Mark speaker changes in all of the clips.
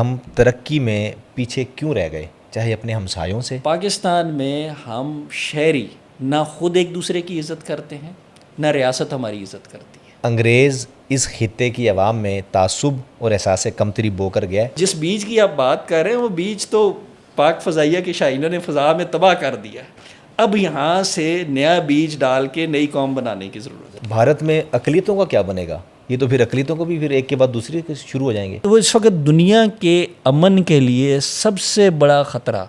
Speaker 1: ہم ترقی میں پیچھے کیوں رہ گئے، چاہے اپنے ہمسایوں سے؟
Speaker 2: پاکستان میں ہم شہری نہ خود ایک دوسرے کی عزت کرتے ہیں، نہ ریاست ہماری عزت کرتی ہے۔
Speaker 1: انگریز اس خطے کی عوام میں تعصب اور احساس کمتری بو کر گیا ہے۔
Speaker 2: جس بیج کی آپ بات کر رہے ہیں وہ بیج تو پاک فضائیہ کے شاہینوں نے فضا میں تباہ کر دیا ہے۔ اب یہاں سے نیا بیج ڈال کے نئی قوم بنانے کی ضرورت ہے۔
Speaker 1: بھارت میں اقلیتوں کا کیا بنے گا؟ یہ تو پھر اقلیتوں کو بھی پھر ایک کے بعد دوسری شروع ہو جائیں گے۔
Speaker 2: تو اس وقت دنیا کے امن کے لیے سب سے بڑا خطرہ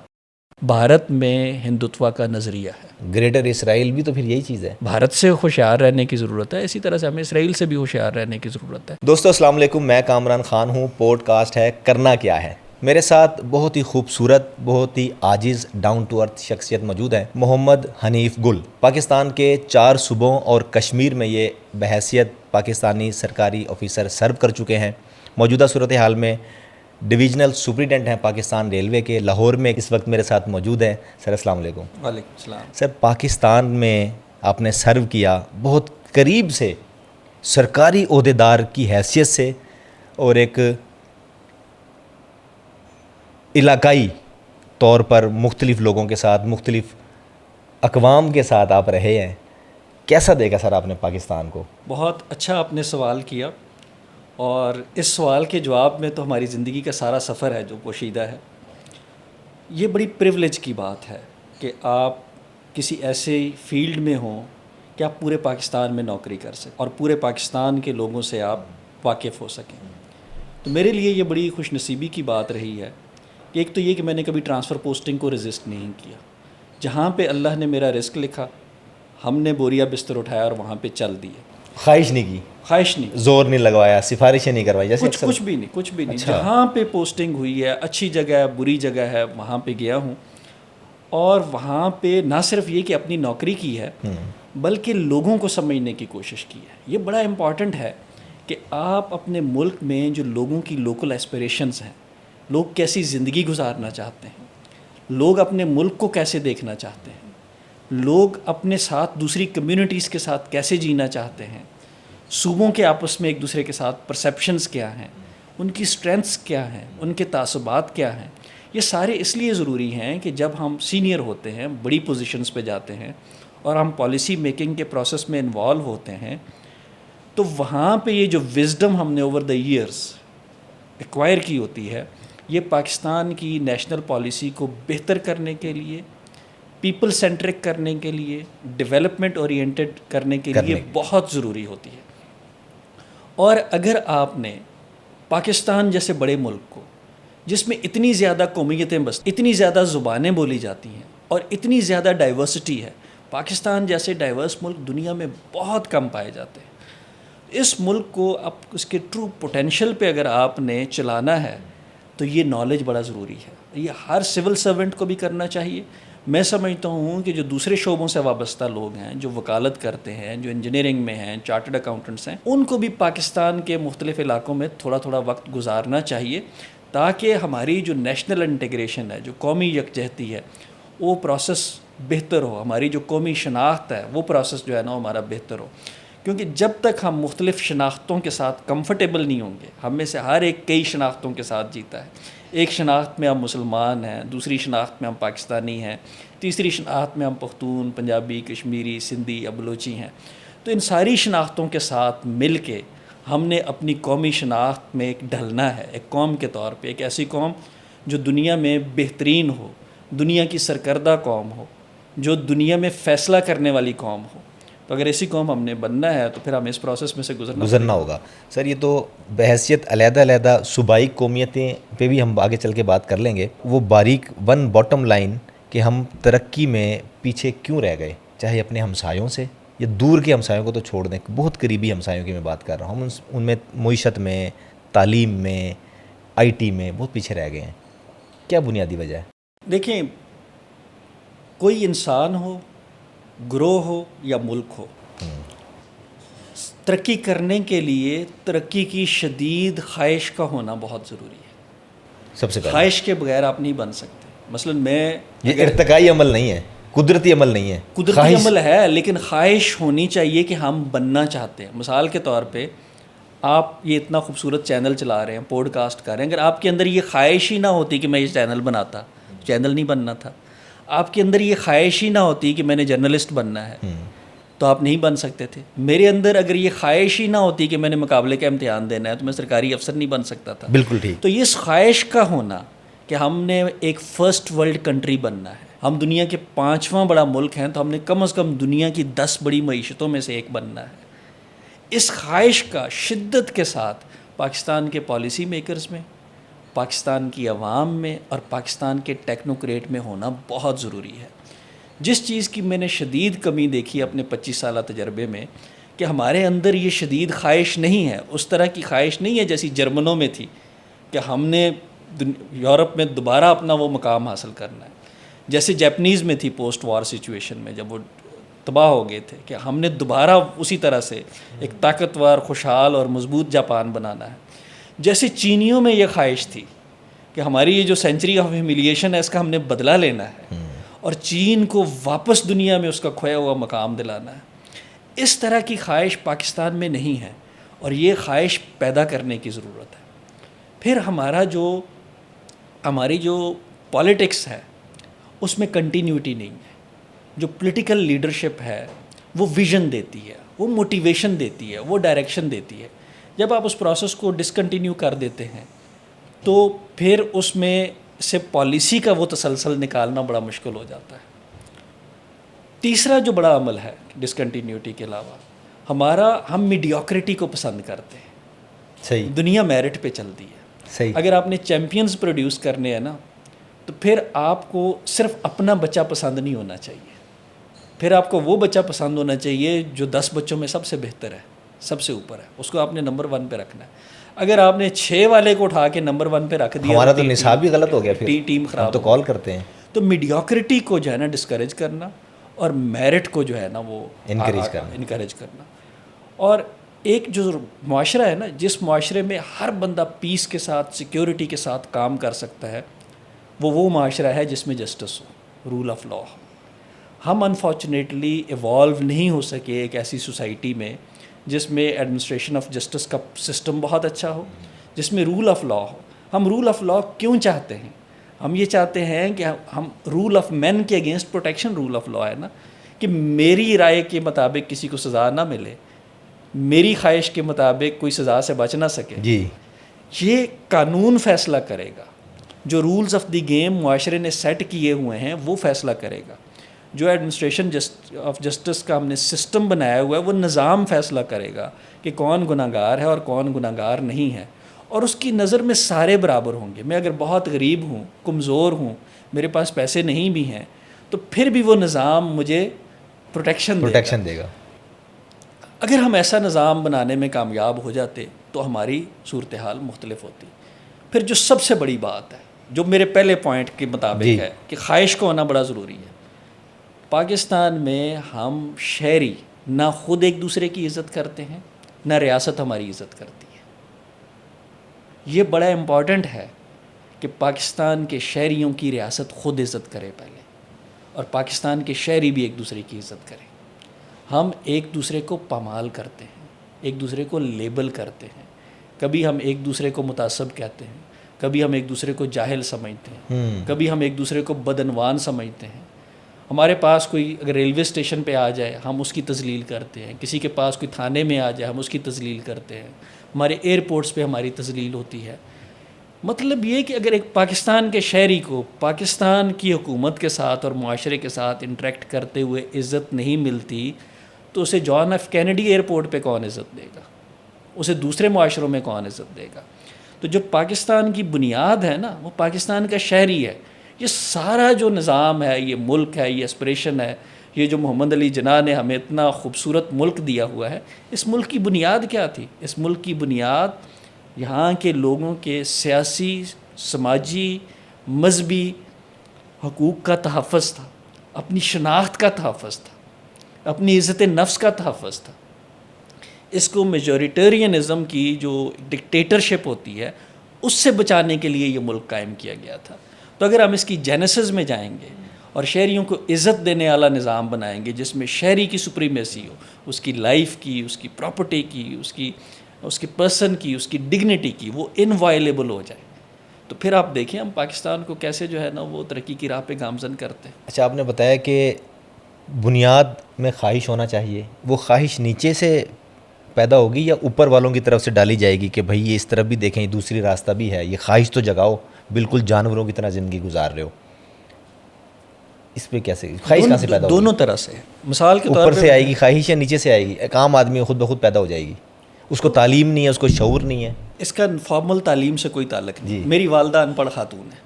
Speaker 2: بھارت میں ہندوتوا کا نظریہ ہے۔
Speaker 1: گریٹر اسرائیل بھی تو پھر یہی چیز ہے۔
Speaker 2: بھارت سے ہوشیار رہنے کی ضرورت ہے، اسی طرح سے ہمیں اسرائیل سے بھی ہوشیار رہنے کی ضرورت ہے۔
Speaker 1: دوستو السلام علیکم، میں کامران خان ہوں، پوڈ کاسٹ ہے کرنا کیا ہے۔ میرے ساتھ بہت ہی خوبصورت، بہت ہی عاجز، ڈاؤن ٹو ارتھ شخصیت موجود ہے، محمد حنیف گل۔ پاکستان کے 4 صوبوں اور کشمیر میں یہ بحیثیت پاکستانی سرکاری آفیسر سرو کر چکے ہیں۔ موجودہ صورتحال میں ڈویژنل سپرنٹینڈنٹ ہیں پاکستان ریلوے کے، لاہور میں اس وقت میرے ساتھ موجود ہیں۔ سر السلام علیکم۔
Speaker 2: وعلیکم السلام۔
Speaker 1: سر، پاکستان میں آپ نے سرو کیا بہت قریب سے، سرکاری عہدیدار کی حیثیت سے، اور ایک علاقائی طور پر مختلف لوگوں کے ساتھ، مختلف اقوام کے ساتھ آپ رہے ہیں۔ کیسا دیکھا سر آپ نے پاکستان کو؟
Speaker 2: بہت اچھا آپ نے سوال کیا، اور اس سوال کے جواب میں تو ہماری زندگی کا سارا سفر ہے جو پوشیدہ ہے۔ یہ بڑی پریولیج کی بات ہے کہ آپ کسی ایسے فیلڈ میں ہوں کہ آپ پورے پاکستان میں نوکری کر سکیں اور پورے پاکستان کے لوگوں سے آپ واقف ہو سکیں۔ تو میرے لیے یہ بڑی خوش نصیبی کی بات رہی ہے کہ ایک تو یہ کہ میں نے کبھی ٹرانسفر پوسٹنگ کو رزسٹ نہیں کیا۔ جہاں پہ اللہ نے میرا رزق لکھا، ہم نے بوریا بستر اٹھایا اور وہاں پہ چل دیے۔
Speaker 1: خواہش نہیں کی،
Speaker 2: خواہش نہیں،
Speaker 1: زور نہیں لگوایا، سفارشیں نہیں کروائی، جیسے
Speaker 2: کچھ بھی نہیں، کچھ بھی نہیں۔
Speaker 1: اچھا۔
Speaker 2: جہاں پہ پوسٹنگ ہوئی ہے، اچھی جگہ ہے، بری جگہ ہے، وہاں پہ گیا ہوں، اور وہاں پہ نہ صرف یہ کہ اپنی نوکری کی ہے بلکہ لوگوں کو سمجھنے کی کوشش کی ہے۔ یہ بڑا امپورٹنٹ ہے کہ آپ اپنے ملک میں جو لوگوں کی لوکل ایسپریشنز ہیں، لوگ کیسی زندگی گزارنا چاہتے ہیں، لوگ اپنے ملک کو کیسے دیکھنا چاہتے ہیں، لوگ اپنے ساتھ دوسری کمیونٹیز کے ساتھ کیسے جینا چاہتے ہیں، صوبوں کے آپس میں ایک دوسرے کے ساتھ پرسیپشنز کیا ہیں، ان کی سٹرینتھس کیا ہیں، ان کے تعصبات کیا ہیں، یہ سارے اس لیے ضروری ہیں کہ جب ہم سینئر ہوتے ہیں، بڑی پوزیشنز پہ جاتے ہیں اور ہم پالیسی میکنگ کے پروسیس میں انوالو ہوتے ہیں، تو وہاں پہ یہ جو وزڈم ہم نے اوور دا ایئرز ایکوائر کی ہوتی ہے، یہ پاکستان کی نیشنل پالیسی کو بہتر کرنے کے لیے، پیپل سینٹرک کرنے کے لیے، ڈیولپمنٹ اورینٹڈ کرنے کے لیے بہت ضروری ہوتی ہے۔ اور اگر آپ نے پاکستان جیسے بڑے ملک کو، جس میں اتنی زیادہ قومیتیں بستی، اتنی زیادہ زبانیں بولی جاتی ہیں اور اتنی زیادہ ڈائیورسٹی ہے، پاکستان جیسے ڈائیورس ملک دنیا میں بہت کم پائے جاتے ہیں، اس ملک کو اب اس کے ٹرو پوٹینشیل پہ اگر آپ نے چلانا ہے تو یہ نالج بڑا ضروری ہے۔ یہ ہر سول سرونٹ کو بھی کرنا چاہیے۔ میں سمجھتا ہوں کہ جو دوسرے شعبوں سے وابستہ لوگ ہیں، جو وکالت کرتے ہیں، جو انجینئرنگ میں ہیں، چارٹرڈ اکاؤنٹنٹس ہیں، ان کو بھی پاکستان کے مختلف علاقوں میں تھوڑا تھوڑا وقت گزارنا چاہیے، تاکہ ہماری جو نیشنل انٹیگریشن ہے، جو قومی یکجہتی ہے، وہ پروسیس بہتر ہو، ہماری جو قومی شناخت ہے وہ پروسیس جو ہے نا ہمارا بہتر ہو۔ کیونکہ جب تک ہم مختلف شناختوں کے ساتھ کمفرٹیبل نہیں ہوں گے، ہم میں سے ہر ایک کئی شناختوں کے ساتھ جیتا ہے۔ ایک شناخت میں ہم مسلمان ہیں، دوسری شناخت میں ہم پاکستانی ہیں، تیسری شناخت میں ہم پختون، پنجابی، کشمیری، سندھی یا بلوچی ہیں۔ تو ان ساری شناختوں کے ساتھ مل کے ہم نے اپنی قومی شناخت میں ایک ڈھلنا ہے، ایک قوم کے طور پہ، ایک ایسی قوم جو دنیا میں بہترین ہو، دنیا کی سرکردہ قوم ہو، جو دنیا میں فیصلہ کرنے والی قوم ہو۔ تو اگر ایسی قوم ہم نے بننا ہے تو پھر ہم اس پروسیس میں سے گزرنا
Speaker 1: ہوگا۔ سر، یہ تو بحیثیت علیحدہ علیحدہ صوبائی قومیتیں پہ بھی ہم آگے چل کے بات کر لیں گے۔ وہ باریک ون باٹم لائن کہ ہم ترقی میں پیچھے کیوں رہ گئے، چاہے اپنے ہمسایوں سے، یا دور کے ہمسایوں کو تو چھوڑ دیں، بہت قریبی ہمسایوں کی میں بات کر رہا ہوں، ہم ان میں معیشت میں، تعلیم میں، آئی ٹی میں بہت پیچھے رہ گئے ہیں۔ کیا بنیادی وجہ ہے؟
Speaker 2: دیکھیں، کوئی انسان ہو، گروہ ہو یا ملک ہو، ترقی کرنے کے لیے ترقی کی شدید خواہش کا ہونا بہت ضروری ہے۔
Speaker 1: سب سے پہلے
Speaker 2: خواہش کے بغیر آپ نہیں بن سکتے۔ مثلا
Speaker 1: یہ ارتقائی عمل نہیں ہے، قدرتی عمل نہیں ہے،
Speaker 2: قدرتی عمل ہے، لیکن خواہش ہونی چاہیے کہ ہم بننا چاہتے ہیں۔ مثال کے طور پہ آپ یہ اتنا خوبصورت چینل چلا رہے ہیں, پوڈ کاسٹ کر رہے ہیں, اگر آپ کے اندر یہ خواہش ہی نہ ہوتی کہ میں یہ چینل بناتا, چینل نہیں بننا تھا. آپ کے اندر یہ خواہش ہی نہ ہوتی کہ میں نے جرنلسٹ بننا ہے, تو آپ نہیں بن سکتے تھے. میرے اندر اگر یہ خواہش ہی نہ ہوتی کہ میں نے مقابلے کا امتحان دینا ہے, تو میں سرکاری افسر نہیں بن سکتا تھا.
Speaker 1: بالکل ٹھیک.
Speaker 2: تو اس خواہش کا ہونا کہ ہم نے ایک فرسٹ ورلڈ کنٹری بننا ہے, ہم دنیا کے 5واں بڑا ملک ہیں, تو ہم نے کم از کم دنیا کی 10 بڑی معیشتوں میں سے ایک بننا ہے. اس خواہش کا شدت کے ساتھ پاکستان کے پالیسی میکرز میں, پاکستان کی عوام میں اور پاکستان کے ٹیکنوکریٹ میں ہونا بہت ضروری ہے. جس چیز کی میں نے شدید کمی دیکھی اپنے 25 سالہ تجربے میں, کہ ہمارے اندر یہ شدید خواہش نہیں ہے, اس طرح کی خواہش نہیں ہے جیسی جرمنوں میں تھی کہ ہم نے یورپ میں دوبارہ اپنا وہ مقام حاصل کرنا ہے, جیسے جیپنیز میں تھی پوسٹ وار سچویشن میں جب وہ تباہ ہو گئے تھے, کہ ہم نے دوبارہ اسی طرح سے ایک طاقتور, خوشحال اور مضبوط جاپان بنانا ہے. جیسے چینیوں میں یہ خواہش تھی کہ ہماری یہ جو سینچری آف ہیومیلیشن ہے اس کا ہم نے بدلہ لینا ہے اور چین کو واپس دنیا میں اس کا کھویا ہوا مقام دلانا ہے. اس طرح کی خواہش پاکستان میں نہیں ہے, اور یہ خواہش پیدا کرنے کی ضرورت ہے. پھر ہماری جو پالیٹکس ہے اس میں کنٹینیوٹی نہیں ہے. جو پولیٹیکل لیڈرشپ ہے وہ ویژن دیتی ہے, وہ موٹیویشن دیتی ہے, وہ ڈائریکشن دیتی ہے. جب آپ اس پروسیس کو ڈسکنٹینیو کر دیتے ہیں تو پھر اس میں سے پالیسی کا وہ تسلسل نکالنا بڑا مشکل ہو جاتا ہے. تیسرا جو بڑا عمل ہے ڈسکنٹینیوٹی کے علاوہ, ہم میڈیوکریٹی کو پسند کرتے ہیں.
Speaker 1: صحیح.
Speaker 2: دنیا میرٹ پہ چلتی ہے.
Speaker 1: صحیح.
Speaker 2: اگر آپ نے چیمپئنز پروڈیوس کرنے ہیں نا, تو پھر آپ کو صرف اپنا بچہ پسند نہیں ہونا چاہیے, پھر آپ کو وہ بچہ پسند ہونا چاہیے جو 10 بچوں میں سب سے بہتر ہے, سب سے اوپر ہے, اس کو آپ نے نمبر 1 پہ رکھنا ہے. اگر آپ نے 6 والے کو اٹھا کے نمبر 1 پہ رکھ دیا,
Speaker 1: ہمارا تو نصاب ہی غلط ہو گیا, پھر
Speaker 2: ٹیم خراب,
Speaker 1: ہم تو کال کرتے ہیں.
Speaker 2: تو میڈیوکریٹی کو جو ہے نا ڈسکریج کرنا, اور میرٹ کو جو ہے نا وہ انکریج کرنا. اور ایک جو معاشرہ ہے نا, جس معاشرے میں ہر بندہ پیس کے ساتھ, سیکیورٹی کے ساتھ کام کر سکتا ہے, وہ معاشرہ ہے جس میں جسٹس ہو, رول آف لا ہو. ہم انفارچونیٹلی ایوالو نہیں ہو سکے ایک ایسی سوسائٹی میں جس میں ایڈمنسٹریشن آف جسٹس کا سسٹم بہت اچھا ہو, جس میں رول آف لا ہو. ہم رول آف لا کیوں چاہتے ہیں؟ ہم یہ چاہتے ہیں کہ ہم رول آف مین کے against protection rule of law ہے نا, کہ میری رائے کے مطابق کسی کو سزا نہ ملے, میری خواہش کے مطابق کوئی سزا سے بچ نہ سکے.
Speaker 1: جی.
Speaker 2: یہ قانون فیصلہ کرے گا. جو رولز آف دی گیم معاشرے نے سیٹ کیے ہوئے ہیں وہ فیصلہ کرے گا. جو ایڈمنسٹریشن آف جسٹس کا ہم نے سسٹم بنایا ہوا ہے وہ نظام فیصلہ کرے گا کہ کون گناہ گار ہے اور کون گناہ گار نہیں ہے, اور اس کی نظر میں سارے برابر ہوں گے. میں اگر بہت غریب ہوں, کمزور ہوں, میرے پاس پیسے نہیں بھی ہیں, تو پھر بھی وہ نظام مجھے پروٹیکشن دے گا. اگر ہم ایسا نظام بنانے میں کامیاب ہو جاتے تو ہماری صورتحال مختلف ہوتی. پھر جو سب سے بڑی بات ہے, جو میرے پہلے پوائنٹ کے مطابق ہے کہ خواہش کو ہونا بڑا ضروری ہے. پاکستان میں ہم شہری نہ خود ایک دوسرے کی عزت کرتے ہیں, نہ ریاست ہماری عزت کرتی ہے. یہ بڑا امپورٹنٹ ہے کہ پاکستان کے شہریوں کی ریاست خود عزت کرے پہلے, اور پاکستان کے شہری بھی ایک دوسرے کی عزت کریں. ہم ایک دوسرے کو پامال کرتے ہیں, ایک دوسرے کو لیبل کرتے ہیں. کبھی ہم ایک دوسرے کو متعصب کہتے ہیں, کبھی ہم ایک دوسرے کو جاہل سمجھتے ہیں, کبھی ہم ایک دوسرے کو بدعنوان سمجھتے ہیں. ہمارے پاس کوئی اگر ریلوے اسٹیشن پہ آ جائے ہم اس کی تذلیل کرتے ہیں, کسی کے پاس کوئی تھانے میں آ جائے ہم اس کی تذلیل کرتے ہیں, ہمارے ایئرپورٹس پہ ہماری تذلیل ہوتی ہے. مطلب یہ کہ اگر ایک پاکستان کے شہری کو پاکستان کی حکومت کے ساتھ اور معاشرے کے ساتھ انٹریکٹ کرتے ہوئے عزت نہیں ملتی تو اسے جان ایف کینیڈی ایئرپورٹ پہ کون عزت دے گا, اسے دوسرے معاشروں میں کون عزت دے گا؟ تو جو پاکستان کی بنیاد ہے نا وہ پاکستان کا شہری ہے. یہ سارا جو نظام ہے, یہ ملک ہے, یہ اسپریشن ہے, یہ جو محمد علی جناح نے ہمیں اتنا خوبصورت ملک دیا ہوا ہے, اس ملک کی بنیاد کیا تھی؟ اس ملک کی بنیاد یہاں کے لوگوں کے سیاسی, سماجی, مذہبی حقوق کا تحفظ تھا, اپنی شناخت کا تحفظ تھا, اپنی عزت نفس کا تحفظ تھا. اس کو میجورٹیرینزم کی جو ڈکٹیٹرشپ ہوتی ہے اس سے بچانے کے لیے یہ ملک قائم کیا گیا تھا. تو اگر ہم اس کی جینیسز میں جائیں گے اور شہریوں کو عزت دینے والا نظام بنائیں گے جس میں شہری کی سپریمیسی ہو, اس کی لائف کی, اس کی پراپرٹی کی, اس کی اس کے پرسن کی، اس کی ڈگنیٹی کی وہ انوائلیبل ہو جائے، تو پھر آپ دیکھیں ہم پاکستان کو کیسے جو ہے نا وہ ترقی کی راہ پہ گامزن کرتے ہیں۔
Speaker 1: اچھا، آپ نے بتایا کہ بنیاد میں خواہش ہونا چاہیے، وہ خواہش نیچے سے پیدا ہوگی یا اوپر والوں کی طرف سے ڈالی جائے گی کہ بھائی یہ اس طرف بھی دیکھیں، یہ دوسری راستہ بھی ہے، یہ خواہش تو جگاؤ، بالکل جانوروں کی طرح زندگی گزار رہے ہو، اس پہ کیسے خواہش کہاں سے پیدا ہوگی؟
Speaker 2: دونوں طرح سے، مثال کے طور
Speaker 1: اوپر
Speaker 2: پہ
Speaker 1: سے آئے گی خواہش یا نیچے سے آئے گی؟ ایک عام آدمی خود بخود پیدا ہو جائے گی، اس کو تعلیم نہیں ہے، اس کو شعور نہیں ہے؟
Speaker 2: اس کا فارمل تعلیم سے کوئی تعلق نہیں۔
Speaker 1: جی۔
Speaker 2: میری والدہ ان پڑھ خاتون ہے،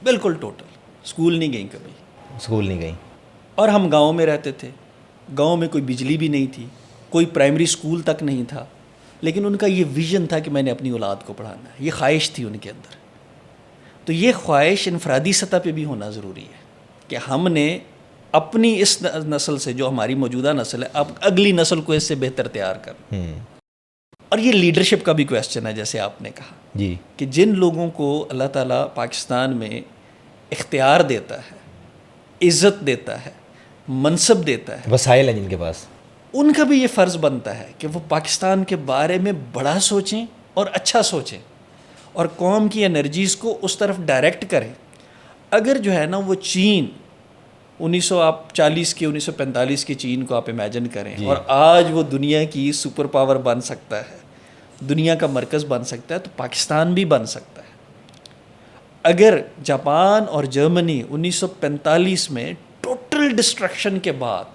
Speaker 2: بالکل ٹوٹل، اسکول نہیں گئیں کبھی،
Speaker 1: اسکول نہیں گئی؟
Speaker 2: اور ہم گاؤں میں رہتے تھے، گاؤں میں کوئی بجلی بھی نہیں تھی، کوئی پرائمری اسکول تک نہیں تھا، لیکن ان کا یہ ویژن تھا کہ میں نے اپنی اولاد کو پڑھانا ہے، یہ خواہش تھی ان کے اندر۔ تو یہ خواہش انفرادی سطح پہ بھی ہونا ضروری ہے کہ ہم نے اپنی اس نسل سے، جو ہماری موجودہ نسل ہے، اب اگلی نسل کو اس سے بہتر تیار کرنا۔ اور یہ لیڈرشپ کا بھی کویسچن ہے، جیسے آپ نے کہا
Speaker 1: جی،
Speaker 2: کہ جن لوگوں کو اللہ تعالیٰ پاکستان میں اختیار دیتا ہے، عزت دیتا ہے، منصب دیتا ہے،
Speaker 1: وسائل ہیں جن کے پاس،
Speaker 2: ان کا بھی یہ فرض بنتا ہے کہ وہ پاکستان کے بارے میں بڑا سوچیں اور اچھا سوچیں اور قوم کی انرجیز کو اس طرف ڈائریکٹ کریں۔ اگر جو ہے نا وہ چین 1940 کے 1945 کے چین کو آپ امیجن کریں، اور آج وہ دنیا کی سپر پاور بن سکتا ہے، دنیا کا مرکز بن سکتا ہے، تو پاکستان بھی بن سکتا ہے۔ اگر جاپان اور جرمنی 1945 میں ٹوٹل ڈسٹرکشن کے بعد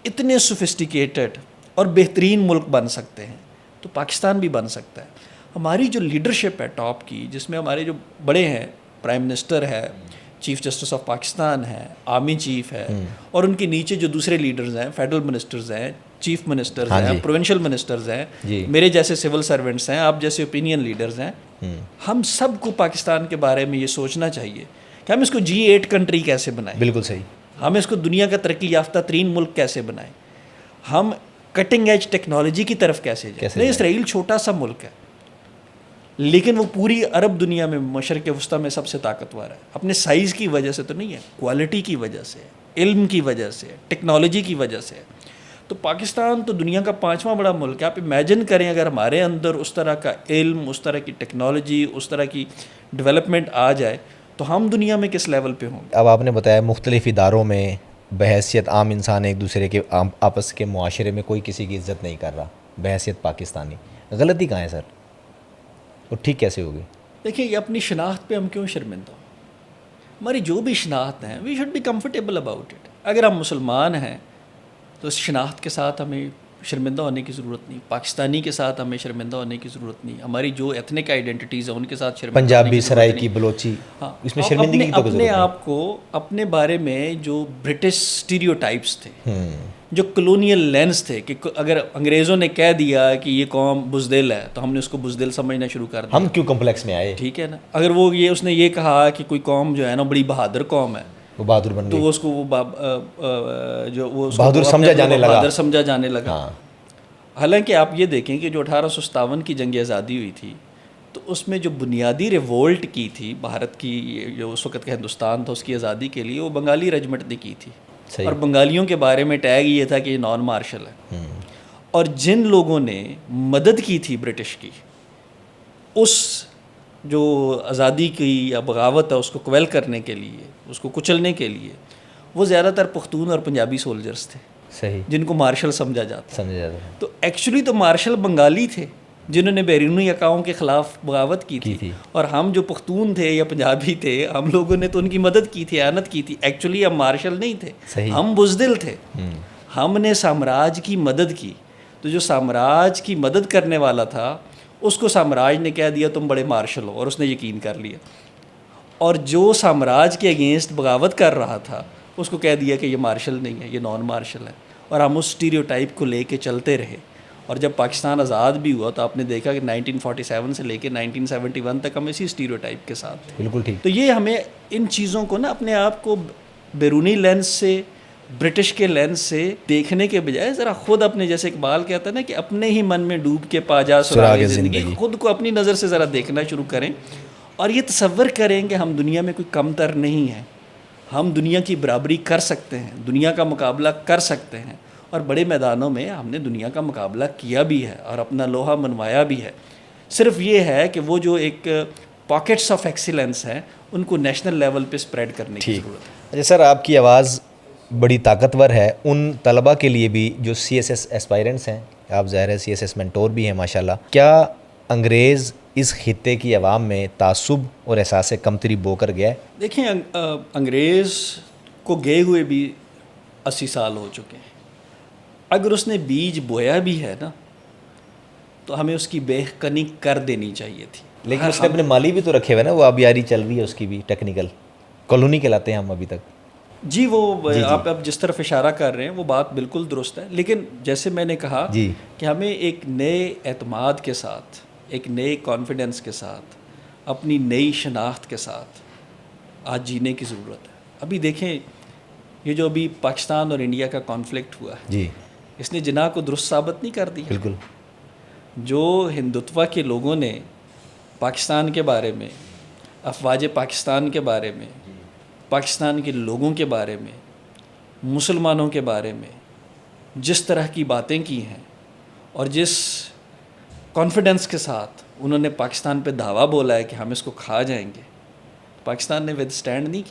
Speaker 2: اتنے سوفسٹیکیٹڈ اور بہترین ملک بن سکتے ہیں، تو پاکستان بھی بن سکتا ہے۔ ہماری جو لیڈرشپ ہے ٹاپ کی، جس میں ہمارے جو بڑے ہیں، پرائم منسٹر ہے، چیف جسٹس آف پاکستان ہے، آرمی چیف ہے، اور ان کے نیچے جو دوسرے لیڈرز ہیں، فیڈرل منسٹرز ہیں، چیف منسٹرز ہیں، پروونشل منسٹرز ہیں، میرے جیسے سول سرونٹس ہیں، آپ جیسے اوپینین لیڈرز ہیں، ہم سب کو پاکستان کے بارے میں یہ سوچنا چاہیے کہ ہم اس کو G8 کنٹری کیسے بنائیں،
Speaker 1: بالکل صحیح،
Speaker 2: ہم اس کو دنیا کا ترقی یافتہ ترین ملک کیسے بنائیں، ہم کٹنگ ایج ٹیکنالوجی کی طرف کیسے جائیں۔ نہیں، اسرائیل چھوٹا سا ملک ہے، لیکن وہ پوری عرب دنیا میں، مشرق وسطیٰ میں سب سے طاقتور ہے۔ اپنے سائز کی وجہ سے تو نہیں ہے، کوالٹی کی وجہ سے، علم کی وجہ سے، ٹیکنالوجی کی وجہ سے۔ تو پاکستان تو دنیا کا 5واں بڑا ملک ہے۔ آپ امیجن کریں اگر ہمارے اندر اس طرح کا علم، اس طرح کی ٹیکنالوجی، اس طرح کی ڈیولپمنٹ آ جائے تو ہم دنیا میں کس لیول پہ ہوں گے۔
Speaker 1: اب آپ نے بتایا مختلف اداروں میں بحیثیت عام انسان ایک دوسرے کے آپس کے معاشرے میں کوئی کسی کی عزت نہیں کر رہا بحیثیت پاکستانی، غلطی کہاں ہے سر؟ وہ ٹھیک کیسے ہوگی؟
Speaker 2: دیکھیں، یہ اپنی شناخت پہ ہم کیوں شرمندہ ہوں؟ ہماری جو بھی شناخت ہیں، we should be comfortable about it. اگر ہم مسلمان ہیں تو اس شناخت کے ساتھ ہمیں شرمندہ ہونے کی ضرورت نہیں، پاکستانی کے ساتھ ہمیں شرمندہ ہونے کی ضرورت نہیں، ہماری جو ایتھنک آئیڈینٹیز ہیں ان کے ساتھ شرمندہ
Speaker 1: پنجابی،
Speaker 2: ہونے کی ضرورت
Speaker 1: سرائکی،
Speaker 2: نہیں۔
Speaker 1: بلوچی،
Speaker 2: ہاں،
Speaker 1: اس میں شرمندگی کی تو
Speaker 2: اپنے آپ کو، اپنے بارے میں جو برٹش اسٹیریوٹائپس تھے، جو کلونیل لینس تھے، کہ اگر انگریزوں نے کہہ دیا کہ یہ قوم بزدل ہے تو ہم نے اس کو بزدل سمجھنا شروع کر دیا۔
Speaker 1: ہم کیوں کمپلیکس میں آئے؟
Speaker 2: ٹھیک ہے نا، اگر وہ اس نے یہ کہا کہ کوئی قوم جو ہے نا بڑی بہادر قوم ہے،
Speaker 1: وہ بہادر بن
Speaker 2: تو
Speaker 1: گئی،
Speaker 2: وہ اس کو جو وہ
Speaker 1: بہادر سمجھا جانے لگا،
Speaker 2: بہادر سمجھا جانے لگا۔
Speaker 1: ہاں۔
Speaker 2: حالانکہ آپ یہ دیکھیں کہ جو 1857 کی جنگ آزادی ہوئی تھی، تو اس میں جو بنیادی ریوولٹ کی تھی بھارت کی، جو اس وقت کا ہندوستان تھا، اس کی آزادی کے لیے وہ بنگالی ریجمنٹ نے کی تھی، اور بنگالیوں کے بارے میں ٹیگ یہ تھا کہ یہ نان مارشل ہے۔ اور جن لوگوں نے مدد کی تھی برٹش کی اس جو آزادی کی یا بغاوت ہے اس کو کویل کرنے کے لیے، اس کو کچلنے کے لیے، وہ زیادہ تر پختون اور پنجابی سولجرز تھے،
Speaker 1: صحیح،
Speaker 2: جن کو مارشل سمجھا جاتا۔
Speaker 1: سمجھا جاتا ہے۔
Speaker 2: تو ایکچولی تو مارشل بنگالی تھے جنہوں نے بیرونی اقواؤں کے خلاف بغاوت کی تھی، اور ہم جو پختون تھے یا پنجابی تھے، ہم لوگوں نے تو ان کی مدد کی تھی، اعانت کی تھی۔ ایکچولی ہم مارشل نہیں تھے، ہم بزدل تھے، ہم نے سامراج کی مدد کی۔ تو جو سامراج کی مدد کرنے والا تھا اس کو سامراج نے کہہ دیا تم بڑے مارشل ہو، اور اس نے یقین کر لیا۔ اور جو سامراج کے اگینسٹ بغاوت کر رہا تھا اس کو کہہ دیا کہ یہ مارشل نہیں ہے، یہ نان مارشل ہے، اور ہم اس اسٹیریوٹائپ کو لے کے چلتے رہے۔ اور جب پاکستان آزاد بھی ہوا تو آپ نے دیکھا کہ 1947 سے لے کے 1971 تک ہم اسی اسٹیریوٹائپ کے ساتھ تھے۔
Speaker 1: بالکل ٹھیک۔
Speaker 2: تو یہ ہمیں ان چیزوں کو نا اپنے آپ کو بیرونی لینس سے، برٹش کے لینس سے دیکھنے کے بجائے ذرا خود اپنے، جیسے اقبال کہتا ہے نا کہ اپنے ہی من میں ڈوب کے پا جا سراغ زندگی، خود کو اپنی نظر سے ذرا دیکھنا شروع کریں، اور یہ تصور کریں کہ ہم دنیا میں کوئی کم تر نہیں ہیں، ہم دنیا کی برابری کر سکتے ہیں، دنیا کا مقابلہ کر سکتے ہیں، اور بڑے میدانوں میں ہم نے دنیا کا مقابلہ کیا بھی ہے اور اپنا لوہا منوایا بھی ہے. صرف یہ ہے کہ وہ جو ایک پاکٹس آف ایکسیلنس ہیں ان کو نیشنل لیول پہ اسپریڈ کرنے کی ضرورت ہے.
Speaker 1: اچھا سر، آپ کی آواز بڑی طاقتور ہے. ان طلباء کے لیے بھی جو سی ایس ایس اسپائرنٹس ہیں، آپ ظاہر ہے سی ایس ایس مینٹور بھی ہیں ماشاء اللہ، کیا انگریز اس خطے کی عوام میں تعصب اور احساس کمتری بو کر گیا ہے؟
Speaker 2: دیکھیں انگریز کو گئے ہوئے بھی 80 سال ہو چکے ہیں. اگر اس نے بیج بویا بھی ہے نا تو ہمیں اس کی بے کنی کر دینی چاہیے تھی.
Speaker 1: لیکن اس نے اپنے مالی بھی تو رکھے ہوئے نا، وہ آبیاری چل رہی ہے اس کی بھی، ٹیکنیکل کالونی کہلاتے ہیں ہم ابھی تک.
Speaker 2: جی وہ آپ اب جس طرف اشارہ کر رہے ہیں وہ بات بالکل درست ہے، لیکن جیسے میں نے کہا کہ ہمیں ایک نئے اعتماد کے ساتھ، ایک نئے کانفیڈنس کے ساتھ، اپنی نئی شناخت کے ساتھ آج جینے کی ضرورت ہے. ابھی دیکھیں یہ جو ابھی پاکستان اور انڈیا کا کانفلکٹ ہوا ہے،
Speaker 1: جی
Speaker 2: اس نے جناح کو درست ثابت نہیں کر دیا.
Speaker 1: بالکل.
Speaker 2: جو ہندوتوا کے لوگوں نے پاکستان کے بارے میں، افواج پاکستان کے بارے میں، پاکستان کے لوگوں کے بارے میں، مسلمانوں کے بارے میں جس طرح کی باتیں کی ہیں اور جس کانفیڈنس کے ساتھ انہوں نے پاکستان پہ دعویٰ بولا ہے کہ ہم اس کو کھا جائیں گے، پاکستان نے ود سٹینڈ نہیں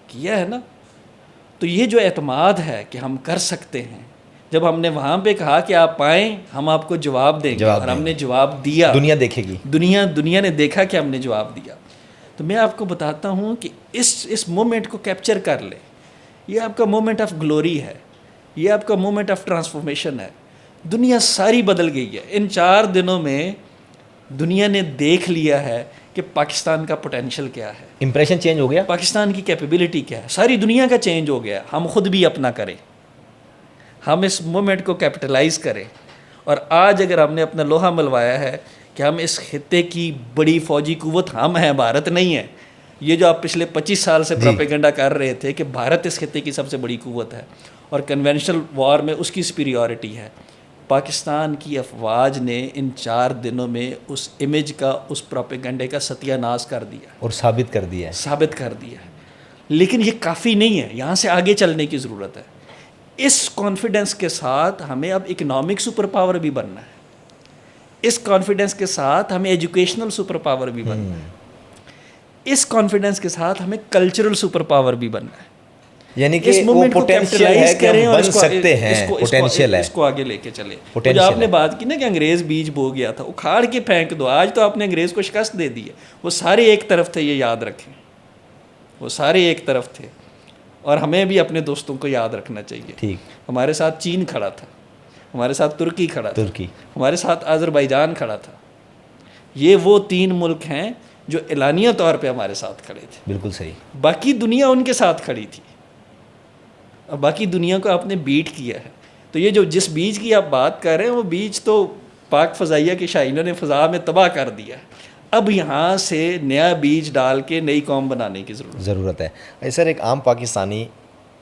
Speaker 2: کیا ہے نا. تو یہ جو اعتماد ہے کہ ہم کر سکتے ہیں، جب ہم نے وہاں پہ کہا کہ آپ آئیں ہم آپ کو جواب دیں گے اور ہم نے جواب دیا،
Speaker 1: دنیا دیکھے گی،
Speaker 2: دنیا نے دیکھا کہ ہم نے جواب دیا. تو میں آپ کو بتاتا ہوں کہ اس مومنٹ کو کیپچر کر لیں. یہ آپ کا مومنٹ آف گلوری ہے، یہ آپ کا مومنٹ آف ٹرانسفارمیشن ہے. دنیا ساری بدل گئی ہے. ان 4 دنوں میں دنیا نے دیکھ لیا ہے کہ پاکستان کا پوٹینشیل کیا ہے،
Speaker 1: امپریشن چینج ہو گیا،
Speaker 2: پاکستان کی کیپیبلٹی کیا ہے. ساری دنیا کا چینج ہو گیا. ہم خود بھی اپنا کریں، ہم اس مومنٹ کو کیپٹلائز کریں. اور آج اگر ہم نے اپنا لوہا ملوایا ہے کہ ہم اس خطے کی بڑی فوجی قوت ہم ہیں، بھارت نہیں ہے. یہ جو آپ پچھلے 25 سال سے پروپیگنڈا کر رہے تھے کہ بھارت اس خطے کی سب سے بڑی قوت ہے اور کنونشنل وار میں اس کی سپیریورٹی ہے، پاکستان کی افواج نے ان 4 دنوں میں اس امیج کا، اس پروپیگنڈے کا ستیہ ناش کر دیا
Speaker 1: اور ثابت کر دیا ہے.
Speaker 2: لیکن یہ کافی نہیں ہے، یہاں سے آگے چلنے کی ضرورت ہے. اس کانفیڈنس کے ساتھ ہمیں اب اکنامک سپر پاور بھی بننا ہے. اس کانفیڈنس کے ساتھ ہمیں ایجوکیشنل سپر پاور بھی بننا ہے. اس کانفیڈنس کے ساتھ ہمیں کلچرل سپر پاور بھی بننا ہے.
Speaker 1: یعنی کہ وہ پوٹینشیل ہے کہ ہم بن سکتے ہیں، پوٹینشیل ہے،
Speaker 2: اس کو آگے لے کے چلے. جو آپ نے بات کی نا کہ انگریز بیج بو گیا تھا، اکھاڑ کے پھینک دو. آج تو آپ نے انگریز کو شکست دے دی ہے. وہ سارے ایک طرف تھے، یہ یاد رکھیں، وہ سارے ایک طرف تھے. اور ہمیں بھی اپنے دوستوں کو یاد رکھنا چاہیے.
Speaker 1: ٹھیک.
Speaker 2: ہمارے ساتھ چین کھڑا تھا، ہمارے ساتھ ترکی کھڑا تھا، ہمارے ساتھ آذربائیجان کھڑا تھا. یہ وہ 3 ملک ہیں جو اعلانیہ طور پہ ہمارے ساتھ کھڑے تھے.
Speaker 1: بالکل صحیح.
Speaker 2: باقی دنیا ان کے ساتھ کھڑی تھی اور باقی دنیا کو آپ نے بیٹ کیا ہے. تو یہ جو جس بیج کی آپ بات کر رہے ہیں وہ بیج تو پاک فضائیہ کے شاہینوں نے فضا میں تباہ کر دیا ہے. اب یہاں سے نیا بیج ڈال کے نئی قوم بنانے کی ضرورت
Speaker 1: ہے. سر ایک عام پاکستانی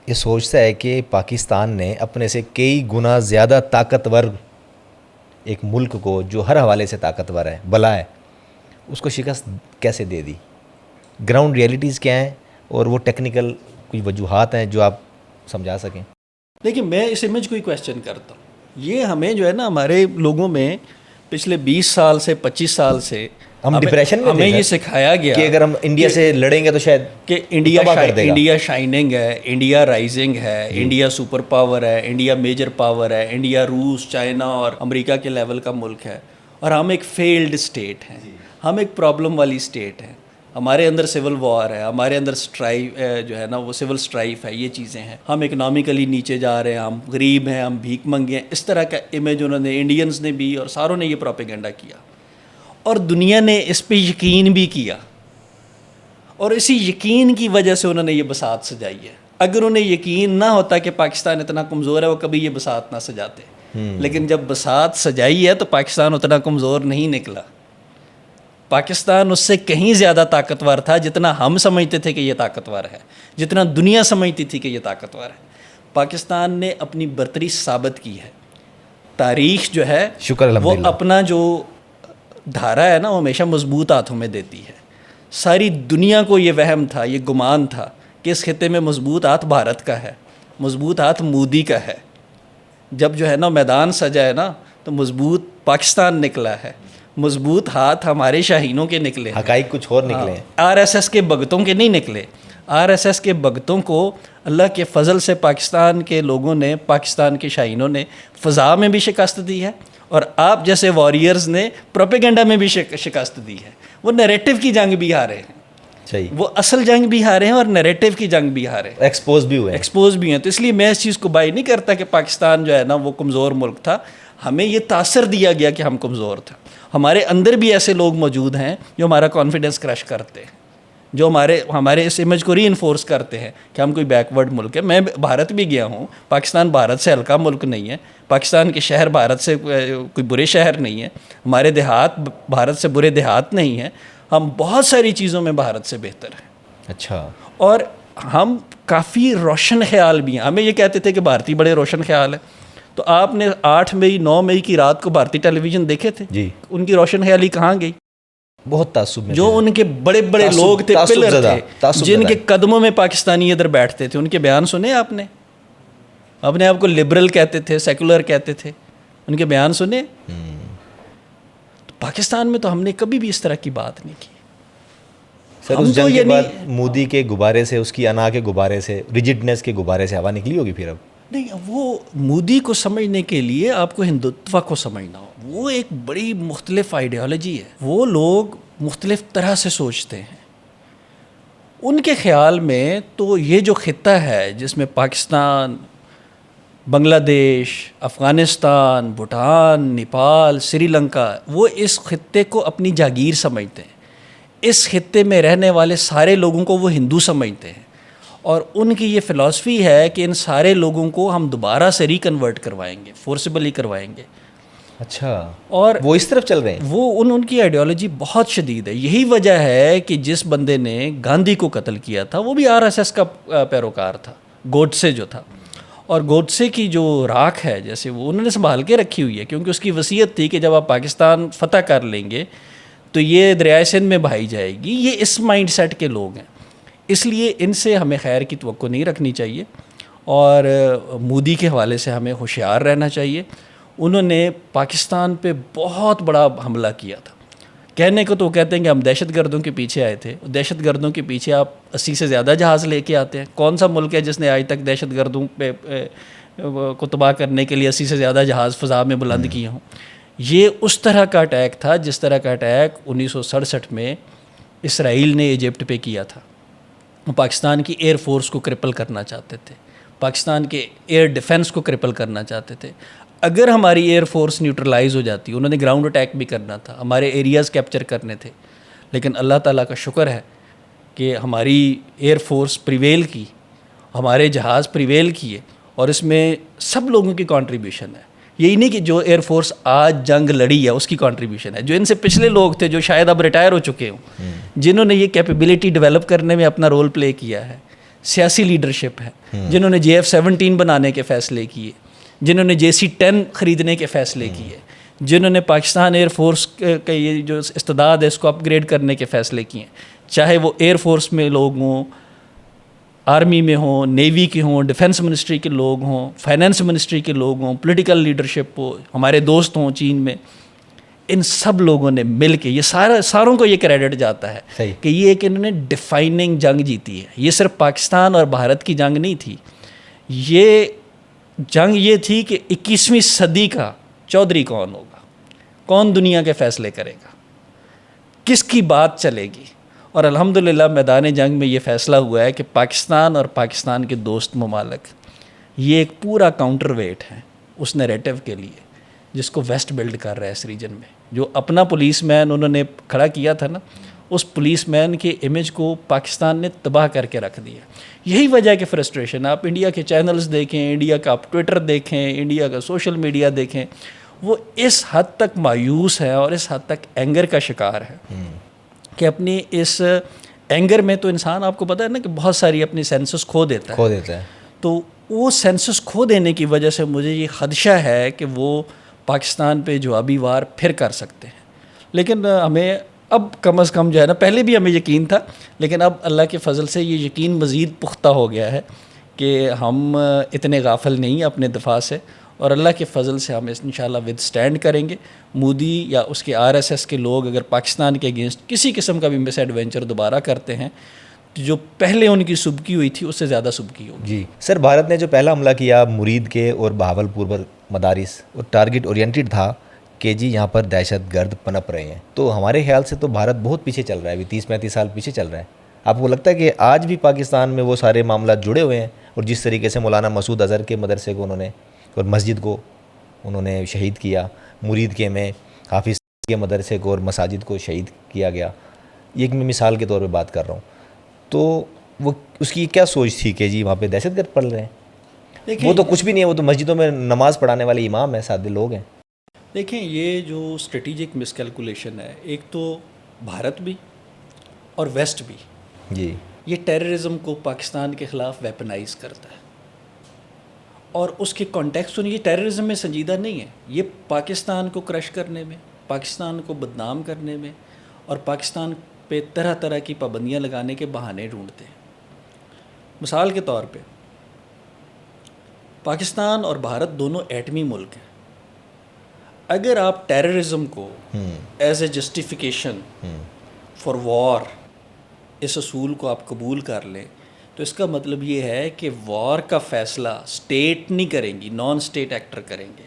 Speaker 1: یہ سوچتا ہے کہ پاکستان نے اپنے سے کئی گنا زیادہ طاقتور ایک ملک کو جو ہر حوالے سے طاقتور ہے، بلا ہے، اس کو شکست کیسے دے دی؟ گراؤنڈ ریئلٹیز کیا ہیں اور وہ ٹیکنیکل کچھ وجوہات ہیں جو آپ سمجھا سکیں؟
Speaker 2: دیکھیں میں اس امیج کو ہی کویسچن کرتا ہوں. یہ ہمیں جو ہے نا ہمارے لوگوں میں پچھلے 20 سال سے 25 سال سے
Speaker 1: ہم ڈپریشن میں
Speaker 2: ہمیں یہ سکھایا گیا
Speaker 1: کہ اگر ہم انڈیا سے لڑیں گے تو شاید
Speaker 2: کہ انڈیا شائننگ ہے، انڈیا رائزنگ ہے، انڈیا سپر پاور ہے، انڈیا میجر پاور ہے، انڈیا روس، چائنا اور امریکہ کے لیول کا ملک ہے. اور ہم ایک فیلڈ اسٹیٹ ہیں، ہم ایک پرابلم والی اسٹیٹ ہیں. ہمارے اندر سول وار ہے، ہمارے اندر جو ہے نا وہ سول اسٹرائف ہے. یہ چیزیں ہیں. ہم اکنامیکلی نیچے جا رہے ہیں، ہم غریب ہیں، ہم بھیک منگے ہیں. اس طرح کا امیج انہوں نے، انڈینز نے بھی اور ساروں نے یہ پروپیگنڈا کیا اور دنیا نے اس پہ یقین بھی کیا. اور اسی یقین کی وجہ سے انہوں نے یہ بساط سجائی ہے. اگر انہیں یقین نہ ہوتا کہ پاکستان اتنا کمزور ہے وہ کبھی یہ بساط نہ سجاتے. لیکن جب بساط سجائی ہے تو پاکستان اتنا کمزور نہیں نکلا. پاکستان اس سے کہیں زیادہ طاقتور تھا جتنا ہم سمجھتے تھے کہ یہ طاقتور ہے، جتنا دنیا سمجھتی تھی کہ یہ طاقتور ہے. پاکستان نے اپنی برتری ثابت کی ہے. تاریخ جو ہے وہ اپنا جو دھارا ہے نا وہ ہمیشہ مضبوط ہاتھوں میں دیتی ہے. ساری دنیا کو یہ وہم تھا، یہ گمان تھا کہ اس خطے میں مضبوط ہاتھ بھارت کا ہے، مضبوط ہاتھ مودی کا ہے. جب جو ہے نا میدان سجا ہے نا تو مضبوط پاکستان نکلا ہے، مضبوط ہاتھ ہمارے شاہینوں کے نکلے ہیں،
Speaker 1: حقائق کچھ اور نکلے ہیں.
Speaker 2: آر ایس ایس کے بگتوں کے نہیں نکلے. آر ایس ایس کے بگتوں کو اللہ کے فضل سے پاکستان کے لوگوں نے، پاکستان کے شاہینوں نے فضا میں بھی شکست دی ہے، اور آپ جیسے واریئرز نے پروپیگنڈا میں بھی شکست دی ہے. وہ نیریٹو کی جنگ بھی ہارے ہیں،
Speaker 1: صحیح،
Speaker 2: وہ اصل جنگ بھی ہارے ہیں اور نیریٹو کی جنگ بھی ہارے ہیں،
Speaker 1: ایکسپوز بھی ہوئے ہیں.
Speaker 2: ایکسپوز بھی ہیں. تو اس لیے میں اس چیز کو بائی نہیں کرتا کہ پاکستان جو ہے نا وہ کمزور ملک تھا. ہمیں یہ تاثر دیا گیا کہ ہم کمزور تھے. ہمارے اندر بھی ایسے لوگ موجود ہیں جو ہمارا کانفیڈنس کرش کرتے ہیں، جو ہمارے اس امیج کو ری انفورس کرتے ہیں کہ ہم کوئی بیکورڈ ملک ہے. میں بھارت بھی گیا ہوں، پاکستان بھارت سے ہلکا ملک نہیں ہے، پاکستان کے شہر بھارت سے کوئی برے شہر نہیں ہے، ہمارے دیہات بھارت سے برے دیہات نہیں ہیں. ہم بہت ساری چیزوں میں بھارت سے بہتر ہیں.
Speaker 1: اچھا.
Speaker 2: اور ہم کافی روشن خیال بھی ہیں. ہمیں یہ کہتے تھے کہ بھارتی بڑے روشن خیال ہے. تو آپ نے 8 مئی 9 مئی کی رات کو بھارتی ٹیلی ویژن دیکھے تھے؟
Speaker 1: جی.
Speaker 2: ان کی روشن خیالی کہاں گئی؟
Speaker 1: بہت تعصب میں
Speaker 2: جو ان کے بڑے بڑے لوگ تھے، پلر تھے، جن کے قدموں میں پاکستانی ادھر بیٹھتے تھے، ان کے بیان سنے آپ نے؟ اپنے آپ کو لبرل کہتے تھے، سیکولر کہتے تھے، ان کے بیان سنے؟ تو پاکستان میں تو ہم نے کبھی بھی اس طرح کی بات نہیں کی.
Speaker 1: سر اس جنگ کے بعد مودی کے غبارے سے، اس کی انا کے غبارے سے، ریجڈنس کے غبارے سے ہوا نکلی ہوگی پھر اب؟
Speaker 2: نہیں، وہ مودی کو سمجھنے کے لیے آپ کو ہندوتوا کو سمجھنا ہو. وہ ایک بڑی مختلف آئیڈیالوجی ہے. وہ لوگ مختلف طرح سے سوچتے ہیں. ان کے خیال میں تو یہ جو خطہ ہے جس میں پاکستان، بنگلہ دیش، افغانستان، بھوٹان، نیپال، سری لنکا، وہ اس خطے کو اپنی جاگیر سمجھتے ہیں. اس خطے میں رہنے والے سارے لوگوں کو وہ ہندو سمجھتے ہیں، اور ان کی یہ فلسفی ہے کہ ان سارے لوگوں کو ہم دوبارہ سے ریکنورٹ کروائیں گے، فورسبلی کروائیں گے.
Speaker 1: اچھا.
Speaker 2: اور
Speaker 1: وہ اس طرف چل رہے ہیں.
Speaker 2: وہ ان کی آئیڈیالوجی بہت شدید ہے. یہی وجہ ہے کہ جس بندے نے گاندھی کو قتل کیا تھا وہ بھی آر ایس ایس کا پیروکار تھا، گوڈسے جو تھا. اور گوڈسے کی جو راکھ ہے جیسے وہ انہوں نے سنبھال کے رکھی ہوئی ہے، کیونکہ اس کی وصیت تھی کہ جب آپ پاکستان فتح کر لیں گے تو یہ دریائے سندھ میں بہائی جائے گی. یہ اس مائنڈ سیٹ کے لوگ ہیں، اس لیے ان سے ہمیں خیر کی توقع نہیں رکھنی چاہیے. اور مودی کے حوالے سے ہمیں ہوشیار رہنا چاہیے. انہوں نے پاکستان پہ بہت بڑا حملہ کیا تھا. کہنے کو تو وہ کہتے ہیں کہ ہم دہشت گردوں کے پیچھے آئے تھے. دہشت گردوں کے پیچھے آپ 80 سے زیادہ جہاز لے کے آتے ہیں. کون سا ملک ہے جس نے آج تک دہشت گردوں پہ کو تباہ کرنے کے لیے 80 سے زیادہ جہاز فضا میں بلند کیے ہوں؟ یہ اس طرح کا اٹیک تھا جس طرح کا اٹیک 1967 میں اسرائیل نے ایجپٹ پہ کیا تھا. پاکستان کی ایئر فورس کو کرپل کرنا چاہتے تھے، پاکستان کے ایئر ڈیفنس کو کرپل کرنا چاہتے تھے. اگر ہماری ایئر فورس نیوٹرلائز ہو جاتی، انہوں نے گراؤنڈ اٹیک بھی کرنا تھا، ہمارے ایریاز کیپچر کرنے تھے، لیکن اللہ تعالیٰ کا شکر ہے کہ ہماری ایئر فورس پریویل کی، ہمارے جہاز پریویل کیے، اور اس میں سب لوگوں کی کنٹریبیوشن ہے. یہی نہیں کہ جو ایئر فورس آج جنگ لڑی ہے اس کی کنٹریبیوشن ہے، جو ان سے پچھلے لوگ تھے جو شاید اب ریٹائر ہو چکے ہوں، جنہوں نے یہ کیپیبلٹی ڈیولپ کرنے میں اپنا رول پلے کیا ہے. سیاسی لیڈرشپ ہے، جنہوں نے JF-17 بنانے کے فیصلے کیے، جنہوں نے JC-10 خریدنے کے فیصلے کیے، جنہوں نے پاکستان ایئر فورس کا یہ جو استعداد ہے اس کو اپ گریڈ کرنے کے فیصلے کیے، چاہے وہ ایئر فورس میں لوگ ہوں، آرمی میں ہوں، نیوی کے ہوں، ڈیفنس منسٹری کے لوگ ہوں، فائنینس منسٹری کے لوگ ہوں، پولیٹیکل لیڈرشپ ہو، ہمارے دوست ہوں چین میں. ان سب لوگوں نے مل کے یہ ساروں کو یہ کریڈٹ جاتا ہے کہ یہ ایک انہوں نے ڈیفائننگ جنگ جیتی ہے. یہ صرف پاکستان اور بھارت کی جنگ نہیں تھی، یہ جنگ یہ تھی کہ 21ویں صدی کا چودھری کون ہوگا، کون دنیا کے فیصلے کرے گا، کس کی بات چلے گی. اور الحمدللہ میدان جنگ میں یہ فیصلہ ہوا ہے کہ پاکستان اور پاکستان کے دوست ممالک یہ ایک پورا کاؤنٹر ویٹ ہے اس نیریٹو کے لیے جس کو ویسٹ بلڈ کر رہا ہے اس ریجن میں. جو اپنا پولیس مین انہوں نے کھڑا کیا تھا نا، اس پولیس مین کے امیج کو پاکستان نے تباہ کر کے رکھ دیا. یہی وجہ کہ فرسٹریشن، آپ انڈیا کے چینلز دیکھیں، انڈیا کا آپ ٹویٹر دیکھیں، انڈیا کا سوشل میڈیا دیکھیں، وہ اس حد تک مایوس ہے اور اس حد تک اینگر کا شکار ہے کہ اپنی اس اینگر میں تو انسان، آپ کو پتہ ہے نا کہ بہت ساری اپنی سینسز کھو دیتا ہے. تو وہ سینسز کھو دینے کی وجہ سے مجھے یہ خدشہ ہے کہ وہ پاکستان پہ جوابی وار پھر کر سکتے ہیں. لیکن ہمیں اب کم از کم جو ہے نا، پہلے بھی ہمیں یقین تھا لیکن اب اللہ کے فضل سے یہ یقین مزید پختہ ہو گیا ہے کہ ہم اتنے غافل نہیں اپنے دفاع سے. اور اللہ کے فضل سے ہم انشاءاللہ ود اسٹینڈ کریں گے. مودی یا اس کے RSS کے لوگ اگر پاکستان کے اگینسٹ کسی قسم کا بھی مس ایڈونچر دوبارہ کرتے ہیں تو جو پہلے ان کی سبکی ہوئی تھی اس سے زیادہ سبکی ہوگی.
Speaker 1: جی سر، بھارت نے جو پہلا حملہ کیا مرید کے اور بہاولپور پر مدارس، وہ ٹارگٹ اورینٹڈ تھا کہ جی یہاں پر دہشت گرد پنپ رہے ہیں. تو ہمارے خیال سے تو بھارت بہت پیچھے چل رہا ہے، ابھی 30-35 سال پیچھے چل رہا ہے. آپ کو لگتا ہے کہ آج بھی پاکستان میں وہ سارے معاملات جڑے ہوئے ہیں؟ اور جس طریقے سے مولانا مسعود اظہر کے مدرسے کو انہوں نے اور مسجد کو انہوں نے شہید کیا، مرید کے میں حافظ کے مدرسے کو اور مساجد کو شہید کیا گیا، یہ ایک میں مثال کے طور پہ بات کر رہا ہوں. تو وہ اس کی کیا سوچ تھی کہ جی وہاں پہ دہشت گرد پڑھ رہے ہیں؟ وہ تو کچھ بھی نہیں ہے، وہ تو مسجدوں میں نماز پڑھانے والے امام ہیں، سادے لوگ ہیں.
Speaker 2: دیکھیں یہ جو اسٹریٹجک مس کیلکولیشن ہے، ایک تو بھارت بھی اور ویسٹ بھی
Speaker 1: جی
Speaker 2: یہ ٹیررزم کو پاکستان کے خلاف ویپنائز کرتا ہے. اور اس کے کانٹیکسٹ یہ ٹیررزم میں سنجیدہ نہیں ہے، یہ پاکستان کو کرش کرنے میں، پاکستان کو بدنام کرنے میں اور پاکستان پہ طرح طرح کی پابندیاں لگانے کے بہانے ڈھونڈتے ہیں. مثال کے طور پہ پاکستان اور بھارت دونوں ایٹمی ملک ہیں. اگر آپ ٹیررزم کو as a justification for war اس اصول کو آپ قبول کر لیں تو اس کا مطلب یہ ہے کہ وار کا فیصلہ اسٹیٹ نہیں کریں گی، نان اسٹیٹ ایکٹر کریں گے.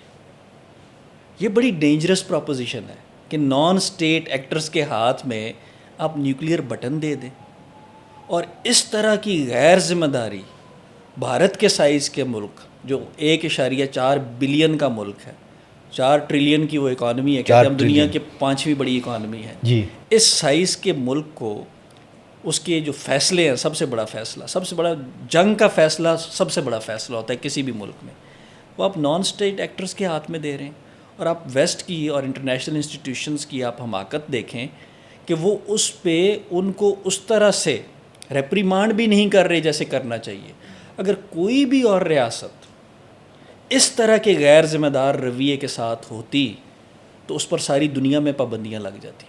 Speaker 2: یہ بڑی ڈینجرس پروپوزیشن ہے کہ نان اسٹیٹ ایکٹرز کے ہاتھ میں آپ نیوکلیئر بٹن دے دیں. اور اس طرح کی غیر ذمہ داری بھارت کے سائز کے ملک جو 1.4 بلین کا ملک ہے، 4 ٹریلین کی وہ اکانومی ہے، کہتے ہیں دنیا کی 5ویں بڑی اکانومی ہے.
Speaker 1: جی
Speaker 2: اس سائز کے ملک کو اس کے جو فیصلے ہیں، سب سے بڑا فیصلہ، سب سے بڑا جنگ کا فیصلہ، سب سے بڑا فیصلہ ہوتا ہے کسی بھی ملک میں، وہ آپ نان اسٹیٹ ایکٹرز کے ہاتھ میں دے رہے ہیں. اور آپ ویسٹ کی اور انٹرنیشنل انسٹیٹیوشنز کی آپ حماقت دیکھیں کہ وہ اس پہ ان کو اس طرح سے ریپریمانڈ بھی نہیں کر رہے جیسے کرنا چاہیے. اگر کوئی بھی اور ریاست اس طرح کے غیر ذمہ دار رویے کے ساتھ ہوتی تو اس پر ساری دنیا میں پابندیاں لگ جاتی.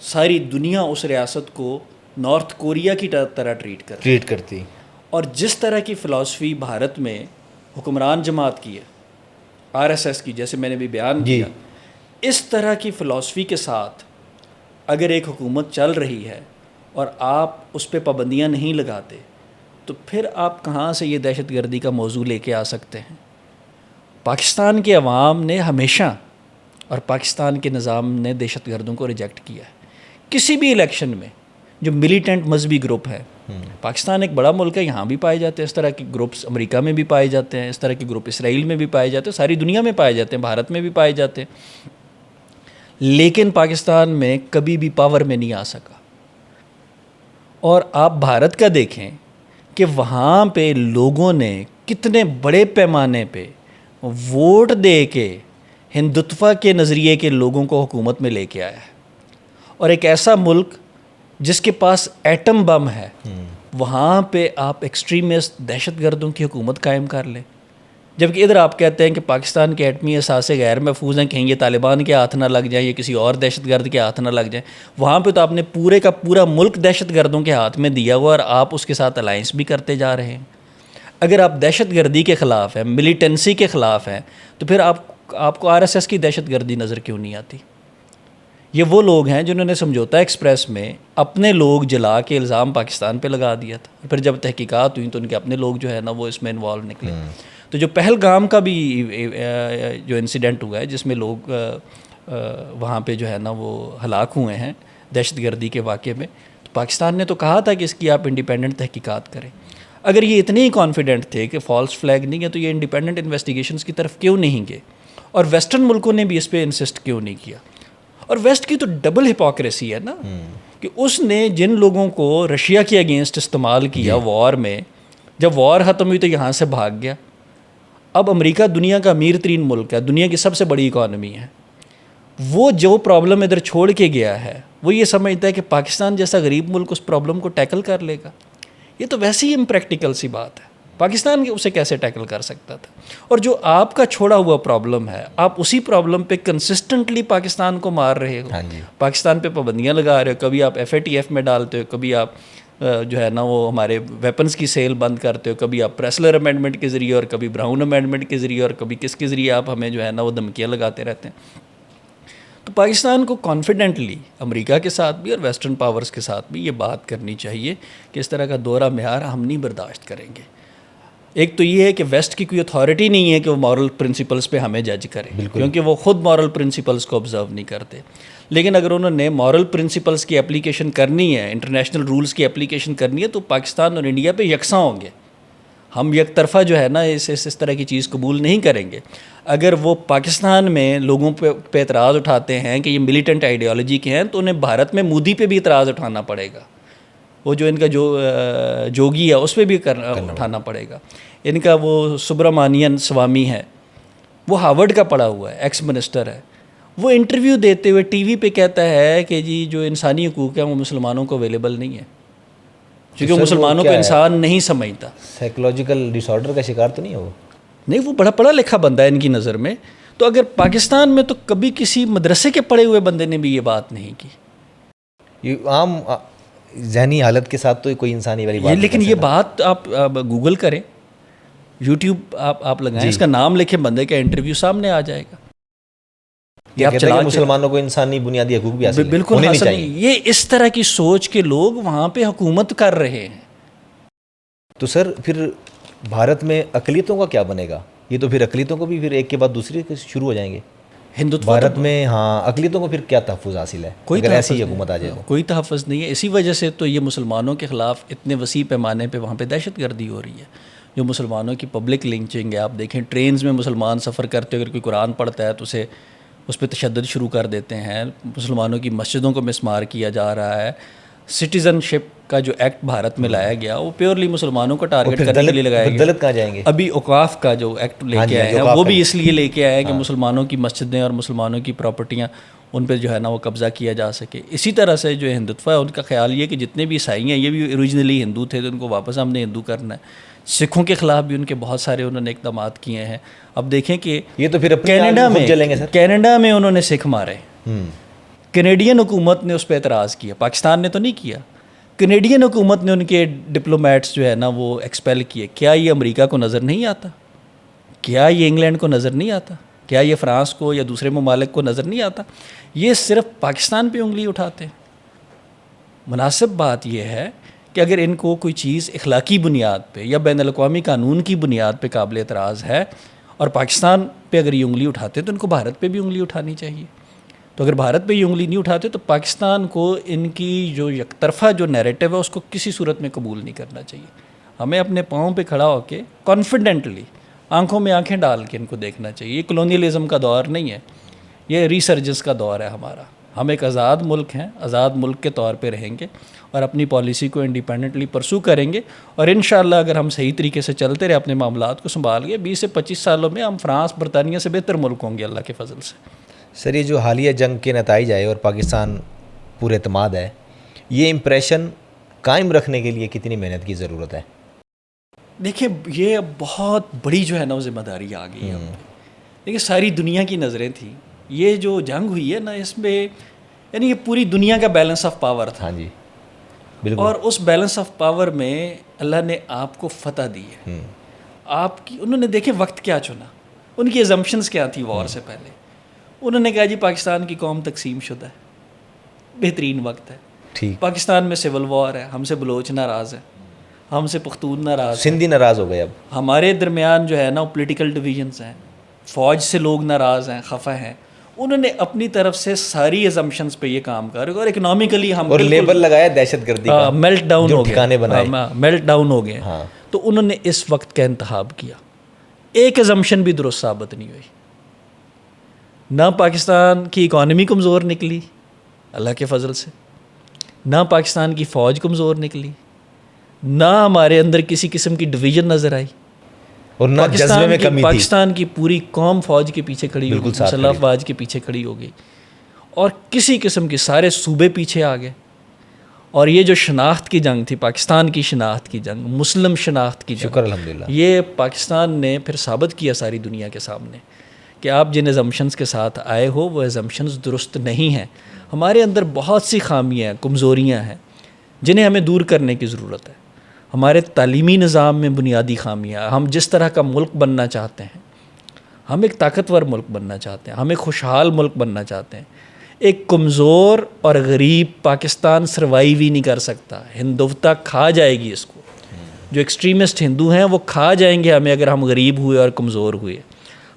Speaker 2: ساری دنیا اس ریاست کو نارتھ کوریا کی طرح ٹریٹ کرتی. اور جس طرح کی فلاسفی بھارت میں حکمران جماعت کی ہے، RSS کی، جیسے میں نے بھی بیان کیا، اس طرح کی فلاسفی کے ساتھ اگر ایک حکومت چل رہی ہے اور آپ اس پہ پابندیاں نہیں لگاتے تو پھر آپ کہاں سے یہ دہشت گردی کا موضوع لے کے آ سکتے ہیں؟ پاکستان کے عوام نے ہمیشہ اور پاکستان کے نظام نے دہشت گردوں کو ریجیکٹ کیا ہے. کسی بھی الیکشن میں جو ملیٹنٹ مذہبی گروپ ہے، پاکستان ایک بڑا ملک ہے، یہاں بھی پائے جاتے ہیں اس طرح کے گروپس، امریکہ میں بھی پائے جاتے ہیں اس طرح کے گروپ، اسرائیل میں بھی پائے جاتے ہیں، ساری دنیا میں پائے جاتے ہیں، بھارت میں بھی پائے جاتے ہیں. لیکن پاکستان میں کبھی بھی پاور میں نہیں آ سکا. اور آپ بھارت کا دیکھیں کہ وہاں پہ لوگوں نے کتنے بڑے پیمانے پہ ووٹ دے کے ہندوتوا کے نظریے کے لوگوں کو حکومت میں لے کے آیا ہے. اور ایک ایسا ملک جس کے پاس ایٹم بم ہے، وہاں پہ آپ ایکسٹریمسٹ دہشت گردوں کی حکومت قائم کر لیں. جبکہ ادھر آپ کہتے ہیں کہ پاکستان کے ایٹمی اثاثے غیر محفوظ ہیں، کہیں یہ طالبان کے ہاتھ نہ لگ جائیں یا کسی اور دہشت گرد کے ہاتھ نہ لگ جائیں. وہاں پہ تو آپ نے پورے کا پورا ملک دہشت گردوں کے ہاتھ میں دیا ہوا اور آپ اس کے ساتھ الائنس بھی کرتے جا رہے ہیں. اگر آپ دہشت گردی کے خلاف ہیں، ملیٹنسی کے خلاف ہیں، تو پھر آپ کو RSS کی دہشت گردی نظر کیوں نہیں آتی؟ یہ وہ لوگ ہیں جنہوں نے سمجھوتا ایکسپریس میں اپنے لوگ جلا کے الزام پاکستان پہ لگا دیا تھا. پھر جب تحقیقات ہوئیں تو ان کے اپنے لوگ جو ہے نا وہ اس میں انوالو نکلے. تو جو پہلگام کا بھی جو انسیڈنٹ ہوا ہے جس میں لوگ وہاں پہ جو ہے نا وہ ہلاک ہوئے ہیں دہشت گردی کے واقعے میں، تو پاکستان نے تو کہا تھا کہ اس کی آپ انڈیپینڈنٹ تحقیقات کریں. اگر یہ اتنے ہی کانفیڈنٹ تھے کہ فالس فلیگ نہیں ہے تو یہ انڈیپینڈنٹ انویسٹیگیشنز کی طرف کیوں نہیں گئے؟ اور ویسٹرن ملکوں نے بھی اس پہ انسسٹ کیوں نہیں کیا؟ اور ویسٹ کی تو ڈبل ہپوکریسی ہے نا کہ اس نے جن لوگوں کو رشیا کے اگینسٹ استعمال کیا وار میں، جب وار ختم ہوئی تو یہاں سے بھاگ گیا. اب امریکہ دنیا کا امیر ترین ملک ہے، دنیا کی سب سے بڑی اکانومی ہے، وہ جو پرابلم ادھر چھوڑ کے گیا ہے وہ یہ سمجھتا ہے کہ پاکستان جیسا غریب ملک اس پرابلم کو ٹیکل کر لے گا. یہ تو ویسے ہی امپریکٹیکل سی بات ہے. پاکستان اسے کیسے ٹیکل کر سکتا تھا؟ اور جو آپ کا چھوڑا ہوا پرابلم ہے، آپ اسی پرابلم پہ کنسسٹنٹلی پاکستان کو مار رہے ہو، پاکستان پہ پابندیاں لگا رہے ہو. کبھی آپ FATF میں ڈالتے ہو، کبھی آپ جو ہے نا وہ ہمارے ویپنز کی سیل بند کرتے ہو، کبھی آپ پریسلر امینڈمنٹ کے ذریعے اور کبھی براؤن امینڈمنٹ کے ذریعے اور کبھی کس کے ذریعے آپ ہمیں جو ہے نا وہ دھمکیاں لگاتے رہتے ہیں. تو پاکستان کو کانفیڈنٹلی امریکہ کے ساتھ بھی اور ویسٹرن پاورز کے ساتھ بھی یہ بات کرنی چاہیے کہ اس طرح کا دورہ معیار ہم نہیں برداشت کریں گے. ایک تو یہ ہے کہ ویسٹ کی کوئی اتھارٹی نہیں ہے کہ وہ مورل پرنسپلس پہ ہمیں جج کرے، کیونکہ وہ خود مورل پرنسپلس کو آبزرو نہیں کرتے. لیکن اگر انہوں نے مورل پرنسپلس کی اپلیکیشن کرنی ہے، انٹرنیشنل رولز کی اپلیکیشن کرنی ہے، تو پاکستان اور انڈیا پہ یکساں ہوں گے. ہم یک طرفہ جو ہے نا اس طرح کی چیز قبول نہیں کریں گے. اگر وہ پاکستان میں لوگوں پہ اعتراض اٹھاتے ہیں کہ یہ ملیٹنٹ آئیڈیالوجی کے ہیں، تو انہیں بھارت میں مودی پہ بھی اعتراض اٹھانا پڑے گا. وہ جو ان کا جوگی ہے اس پہ بھی اٹھانا پڑے گا. ان کا وہ سبرامانین سوامی ہے، وہ ہارورڈ کا پڑھا ہوا ہے، ایکس منسٹر ہے. وہ انٹرویو دیتے ہوئے ٹی وی پہ کہتا ہے کہ جی جو انسانی حقوق ہیں وہ مسلمانوں کو اویلیبل نہیں ہے، کیونکہ وہ مسلمانوں کو انسان نہیں سمجھتا.
Speaker 1: سائیکولوجیکل ڈس آرڈر کا شکار تو نہیں ہے وہ؟
Speaker 2: نہیں، وہ بڑا پڑھا لکھا بندہ ہے ان کی نظر میں. تو اگر پاکستان میں تو کبھی کسی مدرسے کے پڑھے ہوئے بندے نے بھی یہ بات نہیں کی.
Speaker 1: یہ عام ذہنی حالت کے ساتھ تو کوئی انسانی والی بات.
Speaker 2: لیکن یہ بات آپ گوگل کریں، یوٹیوب آپ لگائیں، اس کا نام لکھیں، بندے کا انٹرویو سامنے آ جائے گا.
Speaker 1: آپ چلا مسلمانوں کو انسانی بنیادی حقوق بھی حاصل
Speaker 2: بالکل حاصل نہیں. یہ اس طرح کی سوچ کے لوگ وہاں پہ حکومت کر رہے ہیں.
Speaker 1: تو سر پھر بھارت میں اقلیتوں کا کیا بنے گا؟ یہ تو پھر اقلیتوں کو بھی پھر ایک کے بعد دوسری شروع ہو جائیں گے. بھارت میں ہاں اقلیتوں کو پھر کیا تحفظ حاصل ہے اگر ایسی حکومت آ جائے تو؟
Speaker 2: کوئی تحفظ نہیں ہے. اسی وجہ سے تو یہ مسلمانوں کے خلاف اتنے وسیع پیمانے پہ وہاں پہ دہشت گردی ہو رہی ہے. جو مسلمانوں کی پبلک لنچنگ ہے، آپ دیکھیں ٹرینز میں مسلمان سفر کرتے اگر کوئی قرآن پڑھتا ہے تو اس پہ تشدد شروع کر دیتے ہیں. مسلمانوں کی مسجدوں کو مسمار کیا جا رہا ہے. سٹیزن شپ کا جو ایکٹ بھارت میں لایا گیا وہ پیورلی مسلمانوں کو ٹارگٹ کرنے کے لیے لگایا گیا.
Speaker 1: دلت کہاں جائیں گے؟
Speaker 2: ابھی اوقاف کا جو ایکٹ لے کے آئے ہیں وہ بھی اس لیے لے کے آئے ہیں کہ مسلمانوں کی مسجدیں اور مسلمانوں کی پراپرٹیاں ان پہ جو ہے نا وہ قبضہ کیا جا سکے. اسی طرح سے جو ہندوتوا ہے ان کا خیال یہ کہ جتنے بھی عیسائی ہیں یہ بھی اوریجنلی ہندو تھے تو ان کو واپس ہم نے ہندو کرنا ہے. سکھوں کے خلاف بھی ان کے بہت سارے انہوں نے اقدامات کیے ہیں. اب دیکھیں کہ
Speaker 1: یہ تو پھر
Speaker 2: کینیڈا میں انہوں نے سکھ مارے. کینیڈین حکومت نے اس پہ اعتراض کیا، پاکستان نے تو نہیں کیا. کینیڈین حکومت نے ان کے ڈپلومیٹس جو ہے نا وہ ایکسپیل کیے. کیا یہ امریکہ کو نظر نہیں آتا؟ کیا یہ انگلینڈ کو نظر نہیں آتا؟ کیا یہ فرانس کو یا دوسرے ممالک کو نظر نہیں آتا؟ یہ صرف پاکستان پہ انگلی اٹھاتے ہیں. مناسب بات یہ ہے کہ اگر ان کو کوئی چیز اخلاقی بنیاد پہ یا بین الاقوامی قانون کی بنیاد پہ قابل اعتراض ہے اور پاکستان پہ اگر یہ انگلی اٹھاتے تو ان کو بھارت پہ بھی انگلی اٹھانی چاہیے. تو اگر بھارت پہ یہ انگلی نہیں اٹھاتے تو پاکستان کو ان کی جو یک طرفہ جو نیریٹو ہے اس کو کسی صورت میں قبول نہیں کرنا چاہیے. ہمیں اپنے پاؤں پہ کھڑا ہو کے کانفیڈنٹلی آنکھوں میں آنکھیں ڈال کے ان کو دیکھنا چاہیے. یہ کلونیلزم کا دور نہیں ہے، یہ ریسرجنس کا دور ہے ہمارا. ہم ایک آزاد ملک ہیں، آزاد ملک کے طور پہ رہیں گے اور اپنی پالیسی کو انڈیپینڈنٹلی پرسو کریں گے. اور انشاءاللہ اگر ہم صحیح طریقے سے چلتے رہے، اپنے معاملات کو سنبھال گئے، 20 سے 25 سالوں میں ہم فرانس برطانیہ سے بہتر ملک ہوں گے اللہ کے فضل سے.
Speaker 1: سر یہ جو حالیہ جنگ کے نتائج آئے اور پاکستان پورے اعتماد ہے، یہ امپریشن قائم رکھنے کے لیے کتنی محنت کی ضرورت ہے؟
Speaker 2: دیکھیں یہ بہت بڑی جو ہے نا وہ ذمہ داری آ گئی ہے. دیکھیں ساری دنیا کی نظریں تھیں. یہ جو جنگ ہوئی ہے نا اس میں یعنی یہ پوری دنیا کا بیلنس آف پاور تھا.
Speaker 1: ہاں جی بالکل.
Speaker 2: اور اس بیلنس آف پاور میں اللہ نے آپ کو فتح دی ہے. آپ کی انہوں نے دیکھیں وقت کیا چنا، ان کی ایزمپشنز کیا تھی وار سے پہلے. انہوں نے کہا جی پاکستان کی قوم تقسیم شدہ ہے، بہترین وقت ہے.
Speaker 1: ٹھیک.
Speaker 2: پاکستان میں سول وار ہے، ہم سے بلوچ ناراض ہے، ہم سے پختون ناراض،
Speaker 1: سندھی ناراض ہو گئے. اب
Speaker 2: ہمارے درمیان جو ہے نا پولیٹیکل ڈویژنس ہیں، فوج سے لوگ ناراض ہیں، خفا ہیں. انہوں نے اپنی طرف سے ساری ایزمپشنز پہ یہ کام کر اور اکنامکلی ہم
Speaker 1: اور لیبل لگایا دہشت گردی کا،
Speaker 2: میلٹ ڈاؤن ہو
Speaker 1: گئے،
Speaker 2: میلٹ ڈاؤن ہو گئے. تو انہوں نے اس وقت کا انتخاب کیا. ایک ایزمپشن بھی درست ثابت نہیں ہوئی. نہ پاکستان کی اکانومی کمزور نکلی اللہ کے فضل سے، نہ پاکستان کی فوج کمزور نکلی، نہ ہمارے اندر کسی قسم کی ڈویژن نظر آئی،
Speaker 1: اور نہ جذبے میں کمی تھی.
Speaker 2: پاکستان کی پوری قوم فوج کے پیچھے کھڑی ہو گئی، مسلح افواج کے پیچھے کھڑی ہو گئی، اور کسی قسم کے سارے صوبے پیچھے آ گئے. اور یہ جو شناخت کی جنگ تھی، پاکستان کی شناخت کی جنگ، مسلم شناخت کی جنگ،
Speaker 1: شکر الحمدللہ،
Speaker 2: یہ پاکستان نے پھر ثابت کیا ساری دنیا کے سامنے کہ آپ جن ایزمپشنز کے ساتھ آئے ہو وہ ایزمپشنز درست نہیں ہیں. ہمارے اندر بہت سی خامیاں ہیں، کمزوریاں ہیں. جنہیں ہمیں دور کرنے کی ضرورت ہے. ہمارے تعلیمی نظام میں بنیادی خامیاں. ہم جس طرح کا ملک بننا چاہتے ہیں, ہم ایک طاقتور ملک بننا چاہتے ہیں, ہم ایک خوشحال ملک بننا چاہتے ہیں. ایک کمزور اور غریب پاکستان سروائیو ہی نہیں کر سکتا. ہندوتا کھا جائے گی اس کو. جو ایکسٹریمسٹ ہندو ہیں وہ کھا جائیں گے ہمیں اگر ہم غریب ہوئے اور کمزور ہوئے.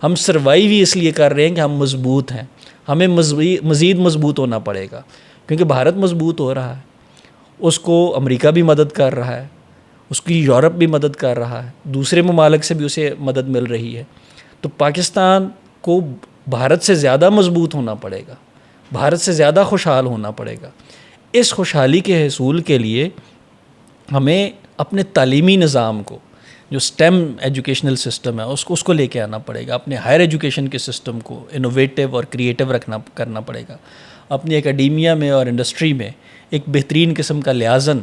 Speaker 2: ہم سروائیو ہی اس لیے کر رہے ہیں کہ ہم مضبوط ہیں. ہمیں مزید مضبوط ہونا پڑے گا, کیونکہ بھارت مضبوط ہو رہا ہے, اس کو امریکہ بھی مدد کر رہا ہے, اس کی یورپ بھی مدد کر رہا ہے, دوسرے ممالک سے بھی اسے مدد مل رہی ہے. تو پاکستان کو بھارت سے زیادہ مضبوط ہونا پڑے گا, بھارت سے زیادہ خوشحال ہونا پڑے گا. اس خوشحالی کے حصول کے لیے ہمیں اپنے تعلیمی نظام کو, جو سٹیم ایجوکیشنل سسٹم ہے, اس کو لے کے آنا پڑے گا. اپنے ہائر ایجوکیشن کے سسٹم کو انوویٹیو اور کریٹیو کرنا پڑے گا. اپنی اکیڈیمیا میں اور انڈسٹری میں ایک بہترین قسم کا لیازن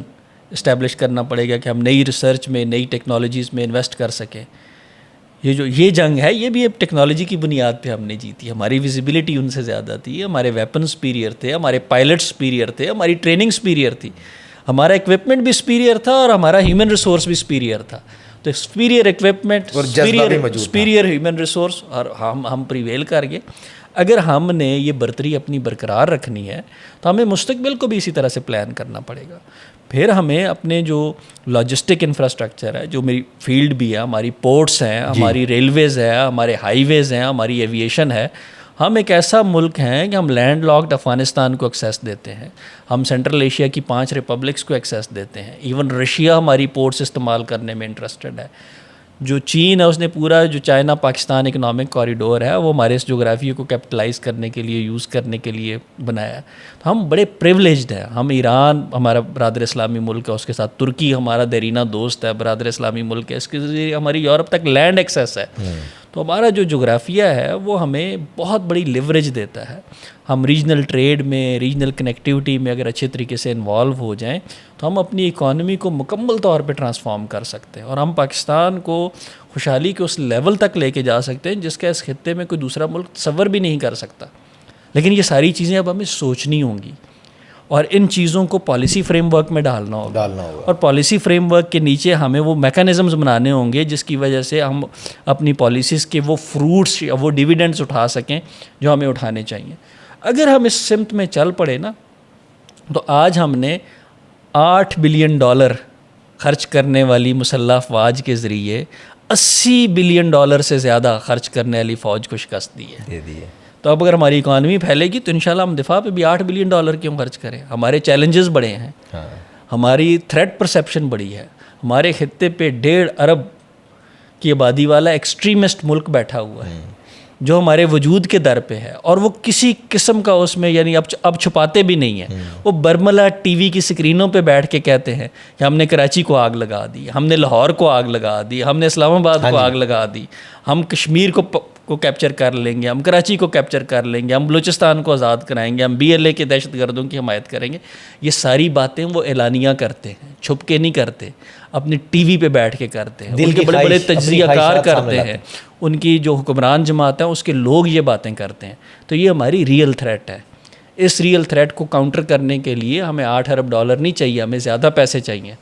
Speaker 2: اسٹیبلش کرنا پڑے گا کہ ہم نئی ریسرچ میں, نئی ٹیکنالوجیز میں انویسٹ کر سکیں. یہ جنگ ہے, یہ بھی اب ٹیکنالوجی کی بنیاد پہ ہم نے جیتی. ہماری ویزیبلٹی ان سے زیادہ تھی, ہمارے ویپن سپیریئر تھے, ہمارے پائلٹ سپیریئر تھے, ہماری ٹریننگ سپیریئر تھی, ہمارا اکوپمنٹ بھی سپیریئر تھا اور ہمارا ہیومن ریسورس بھی سپیریئر تھا. تو superior equipment, superior human resource, اور ہم پریویل کر گئے. اگر ہم نے یہ برتری اپنی برقرار رکھنی ہے تو ہمیں مستقبل کو بھی اسی طرح سے پلان کرنا پڑے گا. پھر ہمیں اپنے جو لاجسٹک انفراسٹرکچر ہے, جو میری فیلڈ بھی ہے, ہماری پورٹس ہیں, ہماری ریلویز ہے, ہمارے ہائی ویز ہیں, ہماری ایویشن ہے. ہم ایک ایسا ملک ہیں کہ ہم لینڈ لاکڈ افغانستان کو ایکسیس دیتے ہیں, ہم سینٹرل ایشیا کی 5 ریپبلکس کو ایکسیس دیتے ہیں. ایون رشیا ہماری پورٹس استعمال کرنے میں انٹرسٹڈ ہے. جو چین ہے اس نے پورا جو چائنا پاکستان اکنامک کوریڈور ہے وہ ہمارے اس جغرافیے کو کیپٹلائز کرنے کے لیے, یوز کرنے کے لیے بنایا ہے. تو ہم بڑے پریولیجڈ ہیں. ہم ایران ہمارا برادر اسلامی ملک ہے, اس کے ساتھ ترکی ہمارا دیرینہ دوست ہے, برادر اسلامی ملک ہے, اس کے ذریعے ہماری یورپ تک لینڈ ایکسیس ہے. تو ہمارا جو جغرافیہ ہے وہ ہمیں بہت بڑی لیوریج دیتا ہے. ہم ریجنل ٹریڈ میں, ریجنل کنیکٹیوٹی میں اگر اچھے طریقے سے انوالو ہو جائیں تو ہم اپنی اکانومی کو مکمل طور پہ ٹرانسفارم کر سکتے ہیں, اور ہم پاکستان کو خوشحالی کے اس لیول تک لے کے جا سکتے ہیں جس کا اس خطے میں کوئی دوسرا ملک تصور بھی نہیں کر سکتا. لیکن یہ ساری چیزیں اب ہمیں سوچنی ہوں گی, اور ان چیزوں کو پالیسی فریم ورک میں ڈالنا ہوگا. اور پالیسی فریم ورک کے نیچے ہمیں وہ میکانزمز بنانے ہوں گے جس کی وجہ سے ہم اپنی پالیسیز کے وہ فروٹس یا وہ ڈیویڈنڈس اٹھا سکیں جو ہمیں اٹھانے چاہیے. اگر ہم اس سمت میں چل پڑے نا, تو آج ہم نے $8 بلین خرچ کرنے والی مسلح افواج کے ذریعے $80 بلین سے زیادہ خرچ کرنے والی فوج کو شکست دی ہے. تو اب اگر ہماری اکانومی پھیلے گی تو انشاءاللہ ہم دفاع پہ بھی $8 بلین کیوں خرچ کریں. ہمارے چیلنجز بڑے ہیں, ہماری تھریٹ پرسیپشن بڑی ہے. ہمارے خطے پہ 1.5 ارب کی آبادی والا ایکسٹریمسٹ ملک بیٹھا ہوا ہے جو ہمارے وجود کے در پہ ہے, اور وہ کسی قسم کا اس میں یعنی اب چھپاتے بھی نہیں ہیں. وہ برملا ٹی وی کی سکرینوں پہ بیٹھ کے کہتے ہیں کہ ہم نے کراچی کو آگ لگا دی, ہم نے لاہور کو آگ لگا دی, ہم نے اسلام آباد کو آگ لگا دی, ہم کشمیر کو کیپچر کر لیں گے, ہم کراچی کو کیپچر کر لیں گے, ہم بلوچستان کو آزاد کرائیں گے, ہم BLA کے دہشت گردوں کی حمایت کریں گے. یہ ساری باتیں وہ اعلانیہ کرتے ہیں, چھپ کے نہیں کرتے, اپنی ٹی وی پہ بیٹھ کے کرتے ہیں. ان کے بڑے بڑے تجزیہ کار کرتے ہیں, ان کی جو حکمران جماعت ہے اس کے لوگ یہ باتیں کرتے ہیں. تو یہ ہماری ریئل تھریٹ ہے. اس ریئل تھریٹ کو کاؤنٹر کرنے کے لیے ہمیں $8 ارب نہیں چاہیے, ہمیں زیادہ پیسے چاہیے.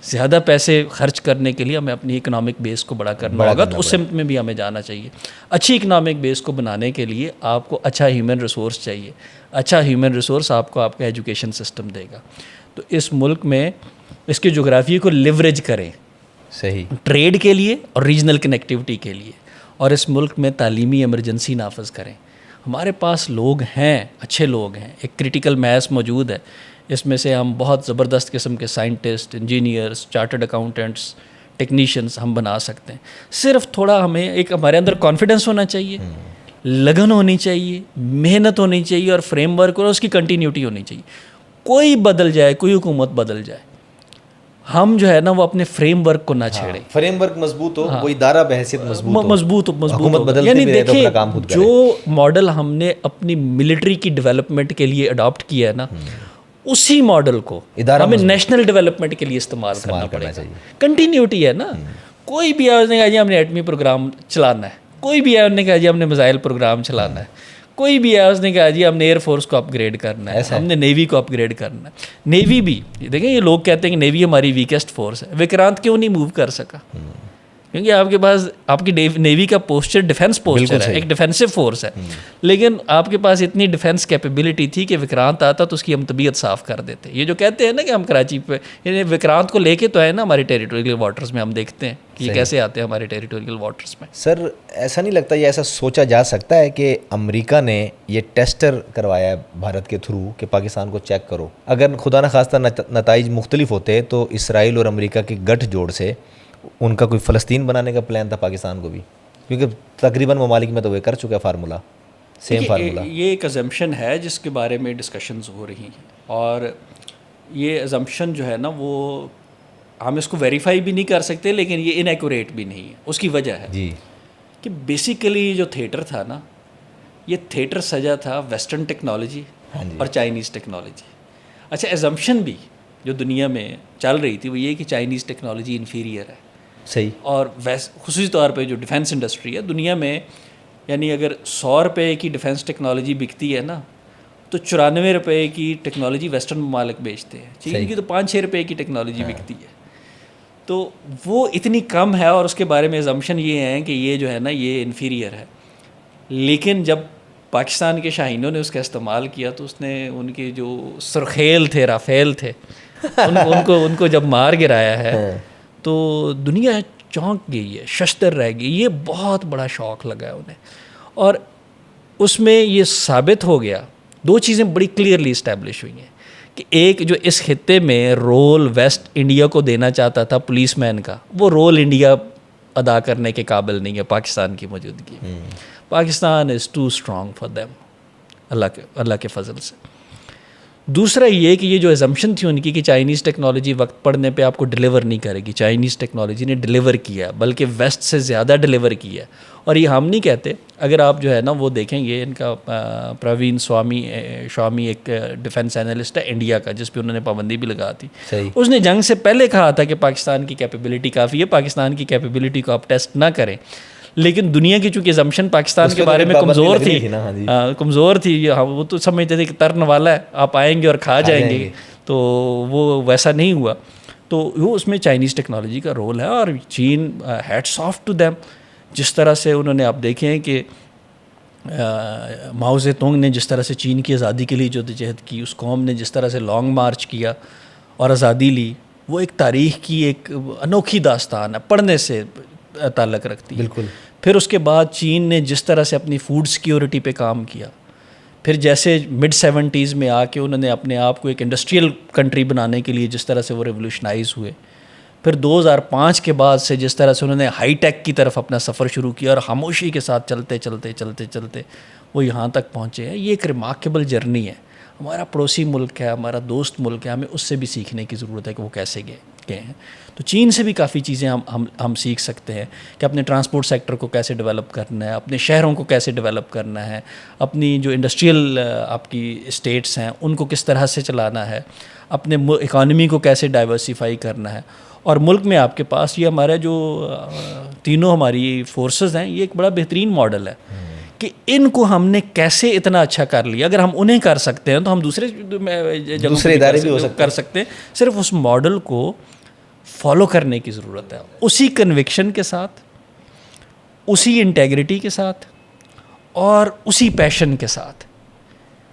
Speaker 2: زیادہ پیسے خرچ کرنے کے لیے ہمیں اپنی اکنامک بیس کو بڑا کرنا ہوگا. تو اس سمت میں بھی ہمیں جانا چاہیے. اچھی اکنامک بیس کو بنانے کے لیے آپ کو اچھا ہیومن ریسورس چاہیے. اچھا ہیومن ریسورس آپ کو آپ کا ایجوکیشن سسٹم دے گا. تو اس ملک میں اس کے جغرافیے کو لیوریج کریں,
Speaker 1: صحیح,
Speaker 2: ٹریڈ کے لیے اور ریجنل کنیکٹیوٹی کے لیے, اور اس ملک میں تعلیمی ایمرجنسی نافذ کریں. ہمارے پاس لوگ ہیں, اچھے لوگ ہیں, ایک کرٹیکل میس موجود ہے. اس میں سے ہم بہت زبردست قسم کے scientist, engineers, chartered accountants, technicians ہم بنا سکتے ہیں. صرف تھوڑا ہمیں ایک ہمارے اندر کانفیڈنس ہونا چاہیے, لگن ہونی چاہیے, محنت ہونی چاہیے, اور فریم ورک اور اس کی کنٹینیوٹی ہونی چاہیے. کوئی بدل جائے, کوئی حکومت بدل جائے, ہم جو ہے نا وہ اپنے فریم ورک کو نہ چھیڑیں.
Speaker 1: فریم ورک مضبوط ہو, وہ ادارہ بحیثیت
Speaker 2: مضبوط ہو. یعنی دیکھیں جو ماڈل ہم نے اپنی ملٹری کی ڈیولپمنٹ کے لیے اڈاپٹ کیا ہے نا, اسی ماڈل کو ہمیں نیشنل ڈیولپمنٹ کے لیے استعمال کرنا پڑے گا. کنٹینیوٹی ہے نا. کوئی بھی آج نے کہا جی ہم نے ایٹمی پروگرام چلانا ہے, کوئی بھی ہے انہوں نے کہا جی ہم نے میزائل پروگرام چلانا ہے, کوئی بھی ہے اس نے کہا جی ہم نے ایئر فورس کو اپ گریڈ کرنا ہے, ہم نے نیوی کو اپ گریڈ کرنا ہے. نیوی بھی دیکھیں, یہ لوگ کہتے ہیں کہ نیوی ہماری ویکسٹ فورس ہے. وکرانت کیوں نہیں موو کر سکا؟ کیونکہ آپ کے پاس آپ کی نیوی کا پوسچر ڈیفینس پوسچر ہے, ایک ڈیفینسو فورس ہے, لیکن آپ کے پاس اتنی ڈیفینس کیپیبلٹی تھی کہ وکرانت آتا تو اس کی ہم طبیعت صاف کر دیتے. یہ جو کہتے ہیں نا کہ ہم کراچی پہ, یعنی وکرانت کو لے کے تو ہے نا ہمارے ٹیریٹوریل واٹرز میں, ہم دیکھتے ہیں کہ یہ کیسے آتے ہیں ہمارے ٹیریٹوریل واٹرز میں.
Speaker 1: سر ایسا نہیں لگتا, یہ ایسا سوچا جا سکتا ہے کہ امریکہ نے یہ ٹیسٹر کروایا ہے بھارت کے تھرو کہ پاکستان کو چیک کرو, اگر خدا نخواستہ نتائج مختلف ہوتے تو اسرائیل اور امریکہ کے گٹھ جوڑ سے ان کا کوئی فلسطین بنانے کا پلان تھا پاکستان کو بھی, کیونکہ تقریباً ممالک میں تو وہ کر چکا ہے فارمولہ, سیم فارمولہ.
Speaker 2: یہ ایک ازمپشن ہے جس کے بارے میں ڈسکشنز ہو رہی ہیں, اور یہ ازمپشن جو ہے نا وہ ہم اس کو ویریفائی بھی نہیں کر سکتے, لیکن یہ انیکوریٹ بھی نہیں ہے. اس کی وجہ ہے
Speaker 1: جی
Speaker 2: کہ بیسیکلی جو تھیٹر تھا نا, یہ تھیٹر سجا تھا ویسٹرن ٹیکنالوجی اور چائنیز ٹیکنالوجی. اچھا, ازمپشن بھی جو دنیا میں چل رہی تھی وہ یہ کہ چائنیز ٹیکنالوجی انفیریئر ہے.
Speaker 1: صحیح.
Speaker 2: اور خصوصی طور پہ جو ڈیفینس انڈسٹری ہے دنیا میں, یعنی اگر 100 روپے کی ڈیفینس ٹیکنالوجی بکتی ہے نا تو 94 روپے کی ٹیکنالوجی ویسٹرن ممالک بیچتے ہیں. چین کی تو 5-6 روپے کی ٹیکنالوجی بکتی ہے. تو وہ اتنی کم ہے, اور اس کے بارے میں ازمپشن یہ ہیں کہ یہ جو ہے نا یہ انفیریئر ہے. لیکن جب پاکستان کے شاہینوں نے اس کا استعمال کیا تو اس نے ان کے جو سرخیل تھے, رافیل تھے, ان کو جب مار گرایا ہے تو دنیا چونک گئی ہے, ششدر رہ گئی. یہ بہت بڑا شوق لگا ہے انہیں, اور اس میں یہ ثابت ہو گیا, 2 چیزیں بڑی کلیئرلی اسٹیبلش ہوئی ہیں کہ ایک جو اس خطے میں رول ویسٹ انڈیا کو دینا چاہتا تھا پولیس مین کا, وہ رول انڈیا ادا کرنے کے قابل نہیں ہے پاکستان کی موجودگی. پاکستان از ٹو اسٹرانگ فار دیم, اللہ کے فضل سے. دوسرا یہ کہ یہ جو ایزمپشن تھی ان کی کہ چائنیز ٹیکنالوجی وقت پڑنے پہ آپ کو ڈیلیور نہیں کرے گی, چائنیز ٹیکنالوجی نے ڈیلیور کیا, بلکہ ویسٹ سے زیادہ ڈیلیور کیا. اور یہ ہم نہیں کہتے, اگر آپ جو ہے نا وہ دیکھیں گے, ان کا پروین شوامی ایک ڈیفینس اینالسٹ ہے انڈیا کا, جس پہ انہوں نے پابندی بھی لگا تھی. اس نے جنگ سے پہلے کہا تھا کہ پاکستان کی کیپیبلٹی کافی ہے, پاکستان کی کیپیبلٹی کو آپ ٹیسٹ نہ کریں. لیکن دنیا کی چونکہ ازمپشن پاکستان کے بارے میں کمزور تھی, وہ تو سمجھتے تھے کہ ترن والا ہے, آپ آئیں گے اور کھا جائیں گے, تو وہ ویسا نہیں ہوا. تو وہ اس میں چائنیز ٹیکنالوجی کا رول ہے, اور چین ہیٹس آف ٹو دیم. جس طرح سے انہوں نے آپ دیکھیں کہ ماؤ زے تونگ نے جس طرح سے چین کی آزادی کے لیے جدوجہد کی, اس قوم نے جس طرح سے لانگ مارچ کیا اور آزادی لی, وہ ایک تاریخ کی ایک انوکھی داستان ہے, پڑھنے سے تعلق رکھتی ہے.
Speaker 1: بالکل.
Speaker 2: پھر اس کے بعد چین نے جس طرح سے اپنی فوڈ سیکیورٹی پہ کام کیا, پھر جیسے مڈ 70s میں آ کے انہوں نے اپنے آپ کو ایک انڈسٹریل کنٹری بنانے کے لیے جس طرح سے وہ ریولوشنائز ہوئے, پھر 2005 کے بعد سے جس طرح سے انہوں نے ہائی ٹیک کی طرف اپنا سفر شروع کیا, اور خاموشی کے ساتھ چلتے وہ یہاں تک پہنچے ہیں. یہ ایک ریمارکیبل جرنی ہے. ہمارا پڑوسی ملک ہے, ہمارا دوست ملک ہے, ہمیں اس سے بھی سیکھنے کی ضرورت ہے کہ وہ کیسے گئے ہیں. تو چین سے بھی کافی چیزیں ہم سیکھ سکتے ہیں کہ اپنے ٹرانسپورٹ سیکٹر کو کیسے ڈیولپ کرنا ہے, اپنے شہروں کو کیسے ڈیولپ کرنا ہے, اپنی جو انڈسٹریل آپ کی اسٹیٹس ہیں ان کو کس طرح سے چلانا ہے, اپنے اکانومی کو کیسے ڈائیورسیفائی کرنا ہے. اور ملک میں آپ کے پاس یہ ہمارا جو تینوں ہماری فورسز ہیں, یہ ایک بڑا بہترین ماڈل ہے کہ ان کو ہم نے کیسے اتنا اچھا کر لیا. اگر ہم انہیں کر سکتے ہیں تو ہم دوسرے ادارے بھی کر سکتے ہیں. صرف اس ماڈل کو فالو کرنے کی ضرورت ہے, اسی کنوکشن کے ساتھ, اسی انٹیگریٹی کے ساتھ, اور اسی پیشن کے ساتھ.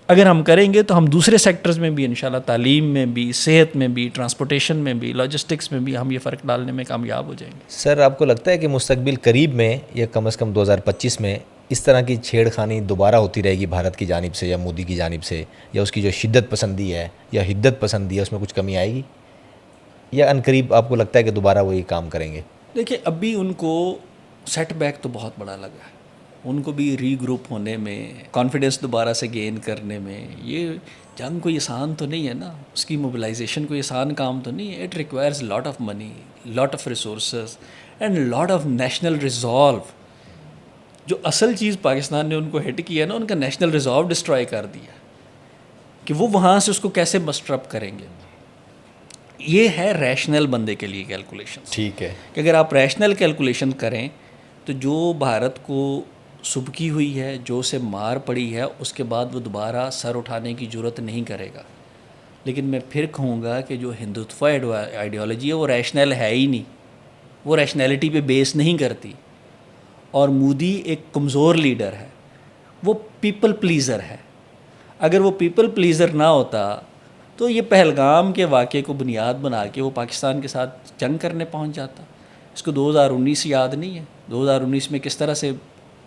Speaker 2: اگر ہم کریں گے تو ہم دوسرے سیکٹرز میں بھی انشاءاللہ, تعلیم میں بھی, صحت میں بھی, ٹرانسپورٹیشن میں بھی, لاجسٹکس میں بھی ہم یہ فرق ڈالنے میں کامیاب ہو جائیں گے.
Speaker 1: سر آپ کو لگتا ہے کہ مستقبل قریب میں یا کم از کم 2025 میں اس طرح کی چھیڑ خانی دوبارہ ہوتی رہے گی بھارت کی جانب سے یا مودی کی جانب سے, یا اس کی جو شدت پسندی ہے یا حدت پسندی ہے اس میں کچھ کمی آئے گی, یا عنقریب آپ کو لگتا ہے کہ دوبارہ وہ یہ کام کریں گے؟
Speaker 2: دیکھیں, ابھی ان کو سیٹ بیک تو بہت بڑا لگا ہے, ان کو بھی ری گروپ ہونے میں, کانفیڈنس دوبارہ سے گین کرنے میں. یہ جنگ کوئی آسان تو نہیں ہے نا, اس کی موبلائزیشن کوئی آسان کام تو نہیں ہے. It requires lot of money, lot of resources and lot of national resolve. جو اصل چیز پاکستان نے ان کو ہٹ کیا نا, ان کا نیشنل ریزالو ڈسٹرائے کر دیا کہ وہ وہاں سے اس کو کیسے مسٹر اپ کریں گے. یہ ہے ریشنل بندے کے لیے کیلکولیشن.
Speaker 1: ٹھیک ہے,
Speaker 2: کہ اگر آپ ریشنل کیلکولیشن کریں تو جو بھارت کو سبکی ہوئی ہے, جو اسے مار پڑی ہے, اس کے بعد وہ دوبارہ سر اٹھانے کی جرت نہیں کرے گا. لیکن میں پھر کہوں گا کہ جو ہندوتوا آئیڈیالوجی ہے وہ ریشنل ہے ہی نہیں, وہ ریشنلٹی پہ بیس نہیں کرتی. اور مودی ایک کمزور لیڈر ہے, وہ پیپل پلیزر ہے. اگر وہ پیپل پلیزر نہ ہوتا تو یہ پہلگام کے واقعے کو بنیاد بنا کے وہ پاکستان کے ساتھ جنگ کرنے پہنچ جاتا. اس کو 2019 یاد نہیں ہے, 2019 میں کس طرح سے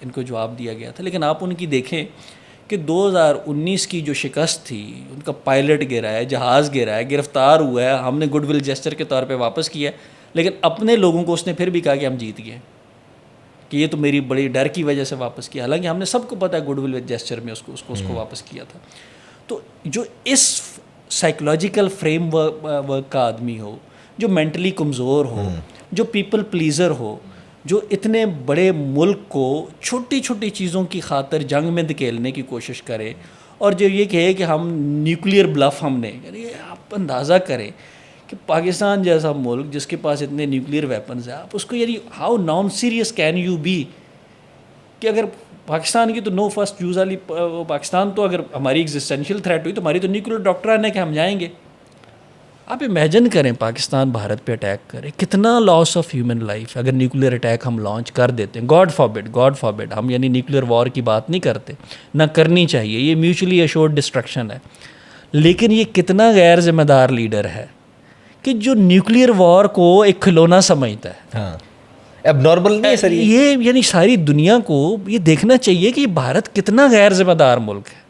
Speaker 2: ان کو جواب دیا گیا تھا. لیکن آپ ان کی دیکھیں کہ 2019 کی جو شکست تھی, ان کا پائلٹ گرا ہے, جہاز گرا ہے, گرفتار ہوا ہے, ہم نے گڈ ول جیسچر کے طور پہ واپس کیا ہے. لیکن اپنے لوگوں کو اس نے پھر بھی کہا کہ ہم جیت گئے, کہ یہ تو میری بڑی ڈر کی وجہ سے واپس کیا. حالانکہ ہم نے سب کو پتہ ہے گڈ ول جیسچر میں اس کو واپس کیا تھا. تو جو اس سائیکولوجیکل فریم ورک کا آدمی ہو, جو مینٹلی کمزور ہو, جو پیپل پلیزر ہو, جو اتنے بڑے ملک کو چھوٹی چھوٹی چیزوں کی خاطر جنگ میں دھکیلنے کی کوشش کرے, اور جو یہ کہے کہ ہم نیوکلیئر بلف ہم نے, یعنی آپ اندازہ کریں کہ پاکستان جیسا ملک جس کے پاس اتنے نیوکلیئر ویپنز ہیں, آپ اس کو یعنی how non serious can you be, کہ اگر پاکستان کی تو نو فرسٹ یوز والی, پاکستان تو اگر ہماری ایگزسٹینشیل تھریٹ ہوئی تو ہماری تو نیوکلیئر ڈاکٹران ہے کہ ہم جائیں گے. آپ امیجن کریں پاکستان بھارت پہ اٹیک کرے, کتنا لاس آف ہیومن لائف. اگر نیوکلیئر اٹیک ہم لانچ کر دیتے ہیں, گاڈ فاربڈ, ہم یعنی نیوکلیئر وار کی بات نہیں کرتے, نہ کرنی چاہیے, یہ میوچولی ایشورڈ ڈسٹرکشن ہے. لیکن یہ کتنا غیر ذمہ دار لیڈر ہے کہ جو نیوکلیئر وار کو ایک کھلونا سمجھتا ہے.
Speaker 1: ہاں, اب نارمل نہیں ہے سر
Speaker 2: یہ یعنی ساری دنیا کو یہ دیکھنا چاہیے کہ یہ بھارت کتنا غیر ذمہ دار ملک ہے,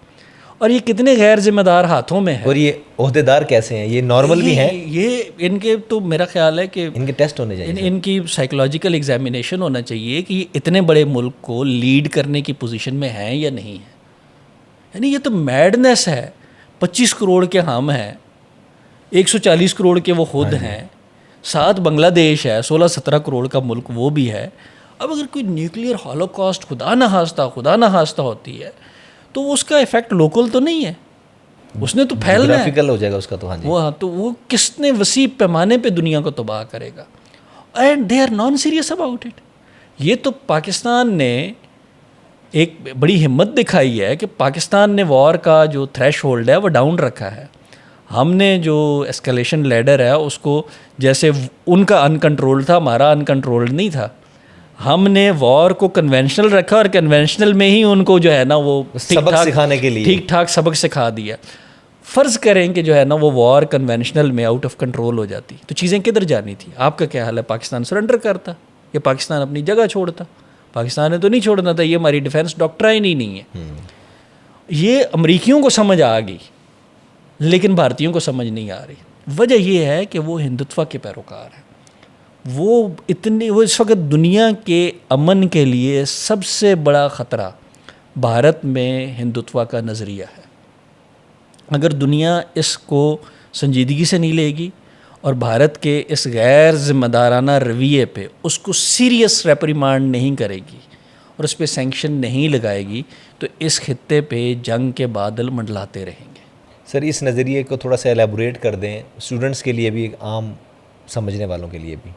Speaker 2: اور یہ کتنے غیر ذمہ دار ہاتھوں میں ہے.
Speaker 1: اور یہ عہدیدار کیسے ہیں, یہ نارمل بھی ہیں,
Speaker 2: یہ ان کے تو میرا خیال ہے کہ
Speaker 1: ان کے ٹیسٹ ہونے چاہیے,
Speaker 2: ان کی سائیکولوجیکل ایگزامینیشن ہونا چاہیے کہ یہ اتنے بڑے ملک کو لیڈ کرنے کی پوزیشن میں ہیں یا نہیں ہیں. یعنی یہ تو میڈنس ہے. 25 کروڑ کے ہم ہیں, 140 کروڑ کے وہ خود ہیں, 7 بنگلہ دیش ہے, 16-17 کروڑ کا ملک وہ بھی ہے. اب اگر کوئی نیوکلیئر ہولوکاسٹ خدا نہ خواستہ ہوتی ہے تو اس کا ایفیکٹ لوکل تو نہیں ہے, اس نے تو پھیلنا ہے,
Speaker 1: گرافیکل ہو جائے گا اس کا. تو ہاں جی,
Speaker 2: وہ کس نے وسیع پیمانے پہ دنیا کو تباہ کرے گا. And they are non serious about it. یہ تو پاکستان نے ایک بڑی ہمت دکھائی ہے کہ پاکستان نے وار کا جو تھریش ہولڈ ہے وہ ڈاؤن رکھا ہے. ہم نے جو اسکلیشن لیڈر ہے اس کو, جیسے ان کا ان کنٹرول تھا, ہمارا ان کنٹرولڈ نہیں تھا. ہم نے وار کو کنونشنل رکھا, اور کنونشنل میں ہی ان کو جو ہے نا وہ
Speaker 1: سبق سکھانے کے لیے
Speaker 2: ٹھیک ٹھاک سبق سکھا دیا. فرض کریں کہ جو ہے نا وہ وار کنونشنل میں آؤٹ آف کنٹرول ہو جاتی تو چیزیں کدھر جانی تھی. آپ کا کیا حال ہے, پاکستان سرنڈر کرتا یا پاکستان اپنی جگہ چھوڑتا؟ پاکستان نے تو نہیں چھوڑنا تھا, یہ ہماری ڈیفینس ڈاکٹرائن ہی نہیں ہے. یہ امریکیوں کو سمجھ آ گئی لیکن بھارتیوں کو سمجھ نہیں آ رہی. وجہ یہ ہے کہ وہ ہندوتوا کے پیروکار ہیں. وہ اس وقت دنیا کے امن کے لیے سب سے بڑا خطرہ بھارت میں ہندوتوا کا نظریہ ہے. اگر دنیا اس کو سنجیدگی سے نہیں لے گی اور بھارت کے اس غیر ذمہ دارانہ رویے پہ اس کو سیریس ریپریمانڈ نہیں کرے گی اور اس پہ سینکشن نہیں لگائے گی تو اس خطے پہ جنگ کے بادل منڈلاتے رہیں گے.
Speaker 1: سر اس نظریے کو تھوڑا سا ایلیبوریٹ کر دیں اسٹوڈنٹس کے لیے بھی, عام سمجھنے والوں کے لیے بھی,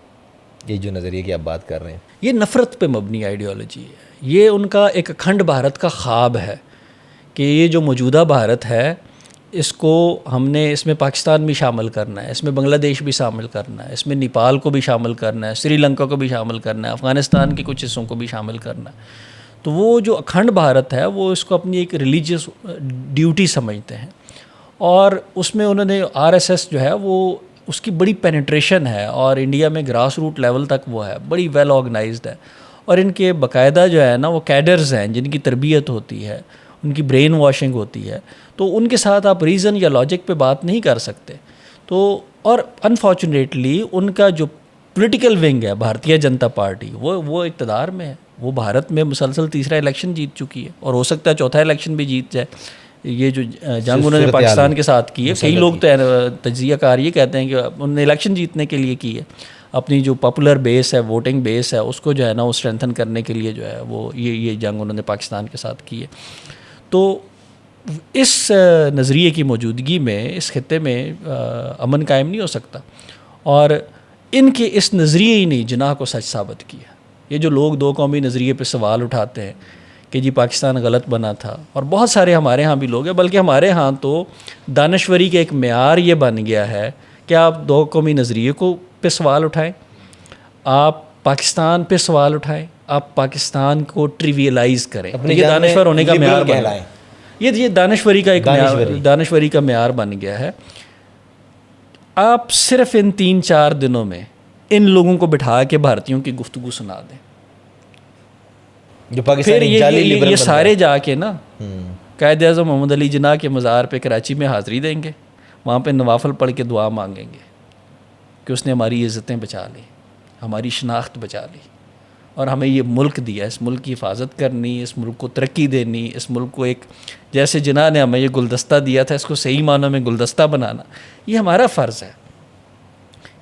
Speaker 1: یہ جو نظریے کی آپ بات کر رہے ہیں.
Speaker 2: یہ نفرت پہ مبنی آئیڈیالوجی ہے. یہ ان کا ایک اکھنڈ بھارت کا خواب ہے کہ یہ جو موجودہ بھارت ہے اس کو ہم نے, اس میں پاکستان بھی شامل کرنا ہے, اس میں بنگلہ دیش بھی شامل کرنا ہے, اس میں نیپال کو بھی شامل کرنا ہے, سری لنکا کو بھی شامل کرنا ہے, افغانستان کے کچھ حصوں کو بھی شامل کرنا ہے. تو وہ جو اکھنڈ بھارت ہے وہ اس کو اپنی ایک ریلیجیس ڈیوٹی سمجھتے ہیں, اور اس میں انہوں نے RSS جو ہے وہ اس کی بڑی پینیٹریشن ہے, اور انڈیا میں گراس روٹ لیول تک وہ ہے, بڑی ویل آرگنائزڈ ہے. اور ان کے باقاعدہ جو ہے نا وہ کیڈرز ہیں جن کی تربیت ہوتی ہے, ان کی برین واشنگ ہوتی ہے. تو ان کے ساتھ آپ ریزن یا لاجک پہ بات نہیں کر سکتے. تو اور انفارچونیٹلی ان کا جو پولیٹیکل ونگ ہے بھارتیہ جنتا پارٹی وہ اقتدار میں ہے. وہ بھارت میں مسلسل تیسرا الیکشن جیت چکی ہے, اور ہو سکتا ہے چوتھا الیکشن بھی جیت جائے. یہ جو جنگ انہوں نے پاکستان کے ساتھ کی ہے, کئی لوگ تو تجزیہ کار یہ کہتے ہیں کہ انہوں نے الیکشن جیتنے کے لیے کی ہے, اپنی جو پاپولر بیس ہے, ووٹنگ بیس ہے, اس کو جو ہے نا وہ اسٹرینتھن کرنے کے لیے جو ہے وہ یہ جنگ انہوں نے پاکستان کے ساتھ کی ہے. تو اس نظریے کی موجودگی میں اس خطے میں امن قائم نہیں ہو سکتا, اور ان کے اس نظریے ہی نے جناح کو سچ ثابت کیا. یہ جو لوگ دو قومی نظریے پہ سوال اٹھاتے ہیں کہ جی پاکستان غلط بنا تھا، اور بہت سارے ہمارے ہاں بھی لوگ ہیں، بلکہ ہمارے ہاں تو دانشوری کا ایک معیار یہ بن گیا ہے کہ آپ دو قومی نظریے کو پہ سوال اٹھائیں، آپ پاکستان پہ سوال اٹھائیں، آپ پاکستان کو ٹریویلائز کریں،
Speaker 1: اپنی
Speaker 2: یہ
Speaker 1: جان میں
Speaker 2: دانشور ہونے کا
Speaker 1: liberal
Speaker 2: معیار بن گیا،
Speaker 1: کہلائیں۔
Speaker 2: یہ دانشوری کا ایک دانشوری کا معیار بن گیا ہے۔ آپ صرف ان 3-4 دنوں میں ان لوگوں کو بٹھا کے بھارتیوں کی گفتگو سنا دیں،
Speaker 1: جو
Speaker 2: پھر
Speaker 1: پاکستانی جعلی
Speaker 2: یہ
Speaker 1: لبرل
Speaker 2: سارے جا کے نا قائد اعظم محمد علی جناح کے مزار پہ کراچی میں حاضری دیں گے، وہاں پہ نوافل پڑھ کے دعا مانگیں گے کہ اس نے ہماری عزتیں بچا لی، ہماری شناخت بچا لی، اور ہمیں یہ ملک دیا، اس ملک کی حفاظت کرنی، اس ملک کو ترقی دینی، اس ملک کو ایک جیسے جناح نے ہمیں یہ گلدستہ دیا تھا، اس کو صحیح معنوں میں گلدستہ بنانا، یہ ہمارا فرض ہے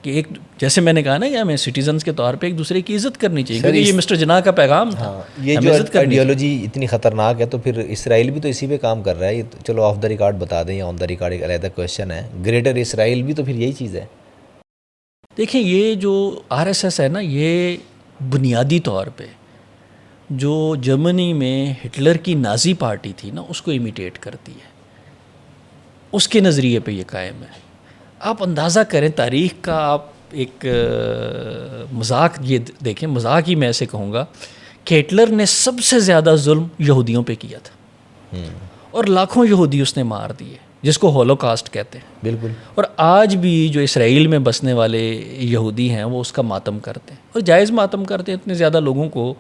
Speaker 2: کہ ایک جیسے میں نے کہا نا کہ ہمیں سٹیزنز کے طور پہ ایک دوسرے کی عزت کرنی چاہیے، کیونکہ یہ مسٹر جناح کا پیغام تھا۔
Speaker 1: یہ جو آئیڈیالوجی اتنی خطرناک ہے، تو پھر اسرائیل بھی تو اسی پہ کام کر رہا ہے، یہ چلو آف دا ریکارڈ بتا دیں یا آن دا ریکارڈ ایک علیحدہ کویشچن ہے، گریٹر اسرائیل بھی تو پھر یہی چیز ہے۔
Speaker 2: دیکھیں یہ جو RSS ہے نا، یہ بنیادی طور پہ جو جرمنی میں ہٹلر کی نازی پارٹی تھی نا، اس کو امیٹیٹ کرتی ہے، اس کے نظریے پہ یہ قائم ہے۔ آپ اندازہ کریں تاریخ کا، آپ ایک مذاق یہ دیکھیں، مذاق ہی میں ایسے کہوں گا کہ ہٹلر نے سب سے زیادہ ظلم یہودیوں پہ کیا تھا، اور لاکھوں یہودی اس نے مار دیے، جس کو ہولوکاسٹ کہتے ہیں۔
Speaker 1: بالکل۔
Speaker 2: اور آج بھی جو اسرائیل میں بسنے والے یہودی ہیں وہ اس کا ماتم کرتے ہیں، اور جائز ماتم کرتے ہیں۔ اتنے زیادہ لوگوں کو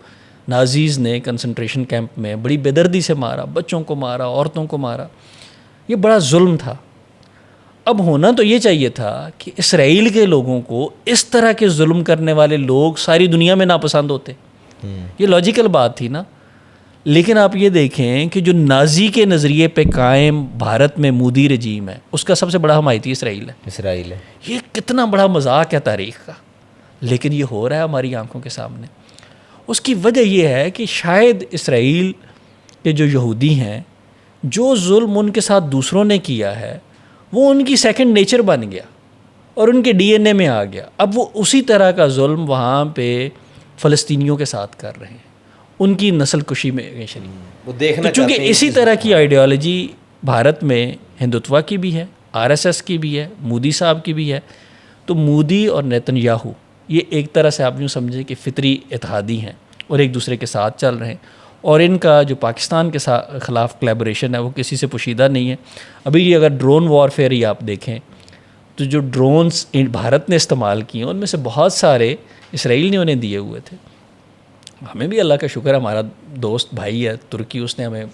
Speaker 2: نازیز نے کنسنٹریشن کیمپ میں بڑی بے دردی سے مارا، بچوں کو مارا، عورتوں کو مارا، یہ بڑا ظلم تھا۔ اب ہونا تو یہ چاہیے تھا کہ اسرائیل کے لوگوں کو اس طرح کے ظلم کرنے والے لوگ ساری دنیا میں ناپسند ہوتے، یہ لاجیکل بات تھی نا۔ لیکن آپ یہ دیکھیں کہ جو نازی کے نظریے پہ قائم بھارت میں مودی رجیم ہے، اس کا سب سے بڑا حمایتی اسرائیل ہے۔ یہ کتنا بڑا مذاق ہے تاریخ کا، لیکن یہ ہو رہا ہے ہماری آنکھوں کے سامنے۔ اس کی وجہ یہ ہے کہ شاید اسرائیل کے جو یہودی ہیں، جو ظلم ان کے ساتھ دوسروں نے کیا ہے وہ ان کی سیکنڈ نیچر بن گیا اور ان کے DNA میں آ گیا۔ اب وہ اسی طرح کا ظلم وہاں پہ فلسطینیوں کے ساتھ کر رہے ہیں، ان کی نسل کشی میں شریک۔
Speaker 1: وہ دیکھنا
Speaker 2: چونکہ اسی طرح کی آئیڈیالوجی بھارت میں ہندوتوا کی بھی ہے، RSS کی بھی ہے، مودی صاحب کی بھی ہے۔ تو مودی اور نیتن یاہو یہ ایک طرح سے آپ یوں سمجھیں کہ فطری اتحادی ہیں اور ایک دوسرے کے ساتھ چل رہے ہیں، اور ان کا جو پاکستان کے خلاف کلیبریشن ہے وہ کسی سے پوشیدہ نہیں ہے۔ ابھی یہ اگر ڈرون وارفیئر ہی آپ دیکھیں تو جو ڈرونز بھارت نے استعمال کیے ہیں ان میں سے بہت سارے اسرائیل نے انہیں دیے ہوئے تھے۔ ہمیں بھی اللہ کا شکر ہے، ہمارا دوست بھائی ہے ترکی، اس نے ہمیں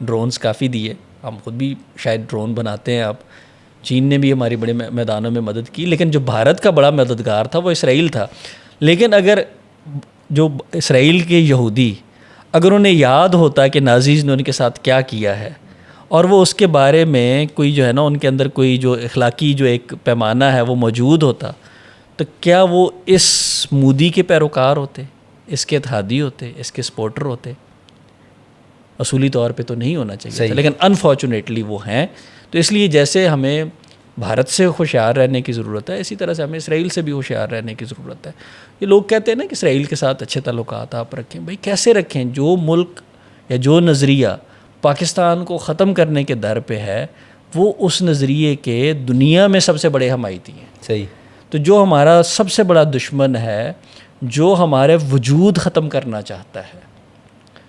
Speaker 2: ڈرونز کافی دیے، ہم خود بھی شاید ڈرون بناتے ہیں۔ آپ چین نے بھی ہماری بڑے میدانوں میں مدد کی، لیکن جو بھارت کا بڑا مددگار تھا وہ اسرائیل تھا۔ لیکن اگر جو اسرائیل کے یہودی اگر انہیں یاد ہوتا کہ نازیز نے ان کے ساتھ کیا کیا ہے، اور وہ اس کے بارے میں کوئی جو ہے نا ان کے اندر کوئی جو اخلاقی جو ایک پیمانہ ہے وہ موجود ہوتا، تو کیا وہ اس مودی کے پیروکار ہوتے، اس کے اتحادی ہوتے، اس کے سپورٹر ہوتے؟ اصولی طور پہ تو نہیں ہونا چاہیے تھا، لیکن انفارچونیٹلی وہ ہیں۔ تو اس لیے جیسے ہمیں بھارت سے ہوشیار رہنے کی ضرورت ہے، اسی طرح سے ہمیں اسرائیل سے بھی ہوشیار رہنے کی ضرورت ہے۔ یہ لوگ کہتے ہیں نا کہ اسرائیل کے ساتھ اچھے تعلقات آپ رکھیں، بھائی کیسے رکھیں؟ جو ملک یا جو نظریہ پاکستان کو ختم کرنے کے در پہ ہے وہ اس نظریے کے دنیا میں سب سے بڑے حمایتی ہیں۔
Speaker 1: صحیح۔
Speaker 2: تو جو ہمارا سب سے بڑا دشمن ہے، جو ہمارے وجود ختم کرنا چاہتا ہے،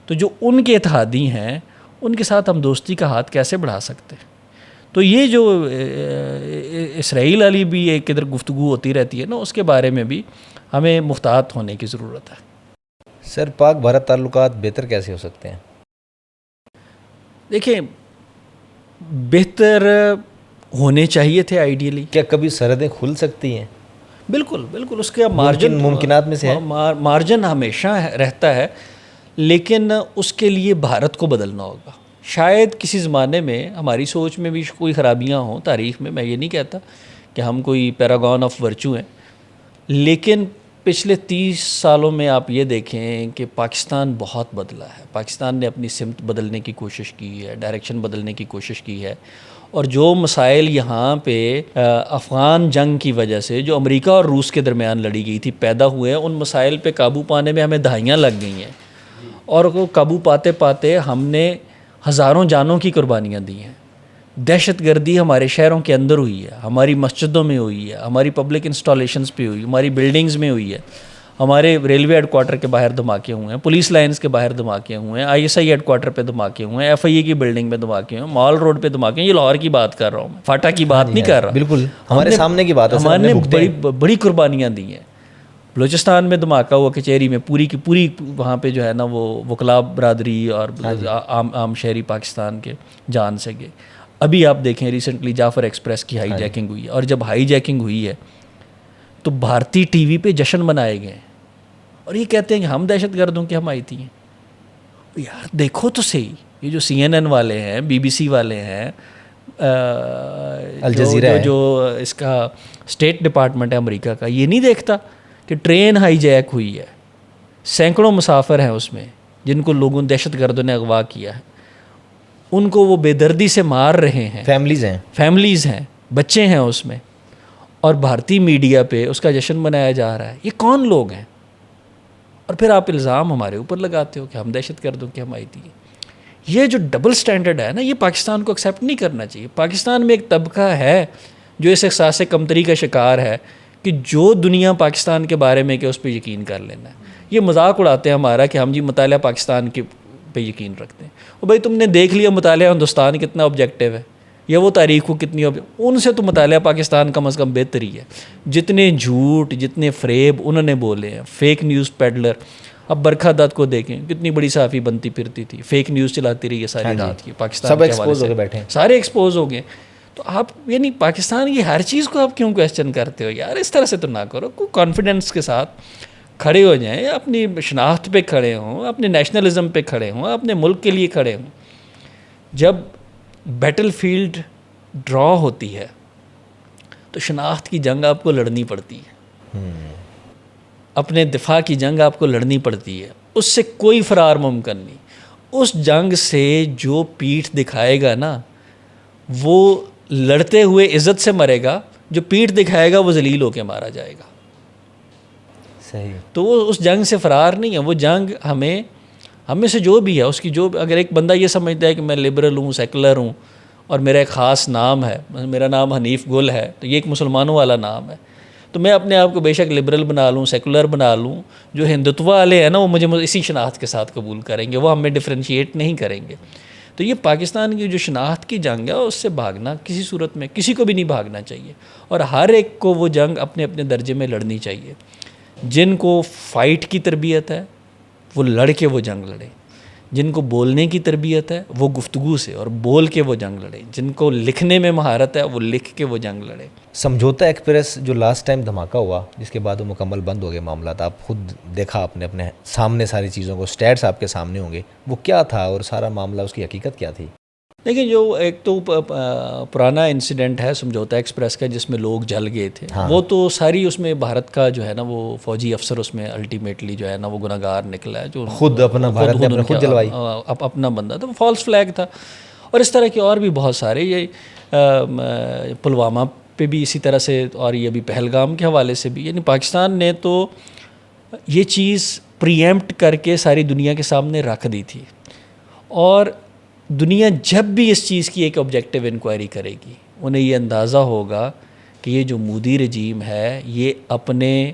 Speaker 2: تو جو ان کے اتحادی ہیں ان کے ساتھ ہم دوستی کا ہاتھ کیسے بڑھا سکتے ہیں؟ تو یہ جو اسرائیل والی بھی ایک ادھر گفتگو ہوتی رہتی ہے نا، اس کے بارے میں بھی ہمیں محتاط ہونے کی ضرورت ہے۔
Speaker 1: سر، پاک بھارت تعلقات بہتر کیسے ہو سکتے ہیں؟
Speaker 2: دیکھیں، بہتر ہونے چاہیے تھے آئیڈیلی۔
Speaker 1: کیا کبھی سرحدیں کھل سکتی ہیں؟
Speaker 2: بالکل بالکل، اس کا مارجن
Speaker 1: ممکنات میں سے ہے،
Speaker 2: مارجن ہمیشہ رہتا ہے، لیکن اس کے لیے بھارت کو بدلنا ہوگا۔ شاید کسی زمانے میں ہماری سوچ میں بھی کوئی خرابیاں ہوں تاریخ میں یہ نہیں کہتا کہ ہم کوئی پیراگون آف ورچو ہیں، لیکن پچھلے 30 سالوں میں آپ یہ دیکھیں کہ پاکستان بہت بدلا ہے۔ پاکستان نے اپنی سمت بدلنے کی کوشش کی ہے، ڈائریکشن بدلنے کی کوشش کی ہے، اور جو مسائل یہاں پہ افغان جنگ کی وجہ سے جو امریکہ اور روس کے درمیان لڑی گئی تھی پیدا ہوئے ہیں، ان مسائل پہ قابو پانے میں ہمیں دہائیاں لگ گئی ہیں، اور وہ قابو پاتے پاتے ہم نے ہزاروں جانوں کی قربانیاں دی ہیں. دہشت گردی ہمارے شہروں کے اندر ہوئی ہے, ہماری مسجدوں میں ہوئی ہے, ہماری پبلک انسٹالیشنز پہ ہوئی, ہماری بلڈنگز میں ہوئی ہے, ہمارے ریلوے ہیڈ کوارٹر کے باہر دھماکے ہوئے ہیں, پولیس لائنز کے باہر دھماکے ہوئے ہیں, ISI ہیڈ کوارٹر پہ دھماکے ہوئے ہیں, FIA کی بلڈنگ میں دھماکے ہوئے ہیں, مال روڈ پہ دھماکے ہیں. یہ لاہور کی بات کر رہا ہوں میں, فاٹا کی بات نہیں کر رہا.
Speaker 1: بالکل ہمارے سامنے کی بات ہے.
Speaker 2: ہمارے نے بڑی قربانیاں دی ہیں. بلوچستان میں دھماکہ ہوا کچہری میں, پوری کی پوری وہاں پہ جو ہے نا وہ وکلا برادری اور عام شہری پاکستان کے جان سے گئے. ابھی آپ دیکھیں ریسنٹلی جعفر ایکسپریس کی ہائی جیکنگ ہوئی ہے, اور جب ہائی جیکنگ ہوئی ہے تو بھارتی ٹی وی پہ جشن منائے گئے, اور یہ کہتے ہیں کہ ہم دہشت گردوں کی حمایتی ہیں. یار دیکھو تو صحیح, یہ جو CNN والے ہیں, BBC والے ہیں,
Speaker 1: الجزیرہ
Speaker 2: جو اس کا اسٹیٹ ڈپارٹمنٹ ہے امریکہ کا, یہ نہیں دیکھتا کہ ٹرین ہائی جیک ہوئی ہے, سینکڑوں مسافر ہیں اس میں جن کو لوگوں دہشت گردوں نے اغوا کیا ہے, ان کو وہ بے دردی سے مار رہے ہیں, فیملیز ہیں, بچے ہیں اس میں, اور بھارتی میڈیا پہ اس کا جشن منایا جا رہا ہے. یہ کون لوگ ہیں؟ اور پھر آپ الزام ہمارے اوپر لگاتے ہو کہ ہم دہشت گردوں کی حمایتی ہیں. یہ جو ڈبل سٹینڈرڈ ہے نا, یہ پاکستان کو ایکسیپٹ نہیں کرنا چاہیے. پاکستان میں ایک طبقہ ہے جو اس احساس کمتری کا شکار ہے کہ جو دنیا پاکستان کے بارے میں کہ اس پہ یقین کر لینا ہے. یہ مذاق اڑاتے ہیں ہمارا کہ ہم جی مطالعہ پاکستان کے پہ یقین رکھتے ہیں. اور بھائی تم نے دیکھ لیا مطالعہ ہندوستان کتنا آبجیکٹیو ہے, یا وہ تاریخ کو کتنی ان سے تو مطالعہ پاکستان کم از کم بہتر ہی ہے. جتنے جھوٹ, جتنے فریب انہوں نے بولے ہیں, فیک نیوز پیڈلر. اب برکھا دت کو دیکھیں, کتنی بڑی صحافی بنتی پھرتی تھی, فیک نیوز چلاتی رہی ہے ساری رات کی پاکستان کے حوالے سے, سارے ایکسپوز ہو گئے. تو آپ یعنی پاکستان کی ہر چیز کو آپ کیوں کویسچن کرتے ہو یار؟ اس طرح سے تو نہ کرو. کوئی کانفیڈنس کے ساتھ کھڑے ہو جائیں, اپنی شناخت پہ کھڑے ہوں, اپنے نیشنلزم پہ کھڑے ہوں, اپنے ملک کے لیے کھڑے ہوں. جب بیٹل فیلڈ ڈرا ہوتی ہے تو شناخت کی جنگ آپ کو لڑنی پڑتی ہے, اپنے دفاع کی جنگ آپ کو لڑنی پڑتی ہے. اس سے کوئی فرار ممکن نہیں. اس جنگ سے جو پیٹھ دکھائے گا نا وہ لڑتے ہوئے عزت سے مرے گا, جو پیٹھ دکھائے گا وہ ذلیل ہو کے مارا جائے گا.
Speaker 1: صحیح.
Speaker 2: تو وہ اس جنگ سے فرار نہیں ہے. وہ جنگ ہمیں سے جو بھی ہے اس کی, جو اگر ایک بندہ یہ سمجھتا ہے کہ میں لبرل ہوں, سیکولر ہوں, اور میرا ایک خاص نام ہے, میرا نام حنیف گل ہے, تو یہ ایک مسلمانوں والا نام ہے, تو میں اپنے آپ کو بے شک لبرل بنا لوں, سیکولر بنا لوں. جو ہندوتوا والے ہیں نا وہ مجھے اسی شناخت کے ساتھ قبول کریں گے, وہ ہمیں ڈفرینشیٹ نہیں کریں گے. تو یہ پاکستان کی جو شناخت کی جنگ ہے اس سے بھاگنا کسی صورت میں کسی کو بھی نہیں بھاگنا چاہیے, اور ہر ایک کو وہ جنگ اپنے اپنے درجے میں لڑنی چاہیے. جن کو فائٹ کی تربیت ہے وہ لڑ کے وہ جنگ لڑیں, جن کو بولنے کی تربیت ہے وہ گفتگو سے اور بول کے وہ جنگ لڑیں, جن کو لکھنے میں مہارت ہے وہ لکھ کے وہ جنگ لڑیں.
Speaker 1: سمجھوتا ایکسپریس جو لاسٹ ٹائم دھماکہ ہوا جس کے بعد وہ مکمل بند ہو گئے معاملات, آپ خود دیکھا آپ نے اپنے سامنے ساری چیزوں کو, اسٹیٹس آپ کے سامنے ہوں گے, وہ کیا تھا اور سارا معاملہ اس کی حقیقت کیا تھی؟
Speaker 2: لیکن جو ایک تو پرانا انسیڈنٹ ہے سمجھوتا ایکسپریس کا جس میں لوگ جل گئے تھے, وہ تو ساری اس میں بھارت کا جو ہے نا وہ فوجی افسر اس میں الٹیمیٹلی جو ہے نا وہ گناہگار نکلا ہے, جو
Speaker 1: خود اپنا بھارت نے خود جلوائی,
Speaker 2: اپنا بندہ تھا, فالس فلیگ تھا. اور اس طرح کے اور بھی بہت سارے, یہ پلوامہ پہ بھی اسی طرح سے, اور یہ ابھی پہلگام کے حوالے سے بھی. یعنی پاکستان نے تو یہ چیز پریمپٹ کر کے ساری دنیا کے سامنے رکھ دی تھی, اور دنیا جب بھی اس چیز کی ایک آبجیکٹیو انکوائری کرے گی انہیں یہ اندازہ ہوگا کہ یہ جو مودی رجیم ہے یہ اپنے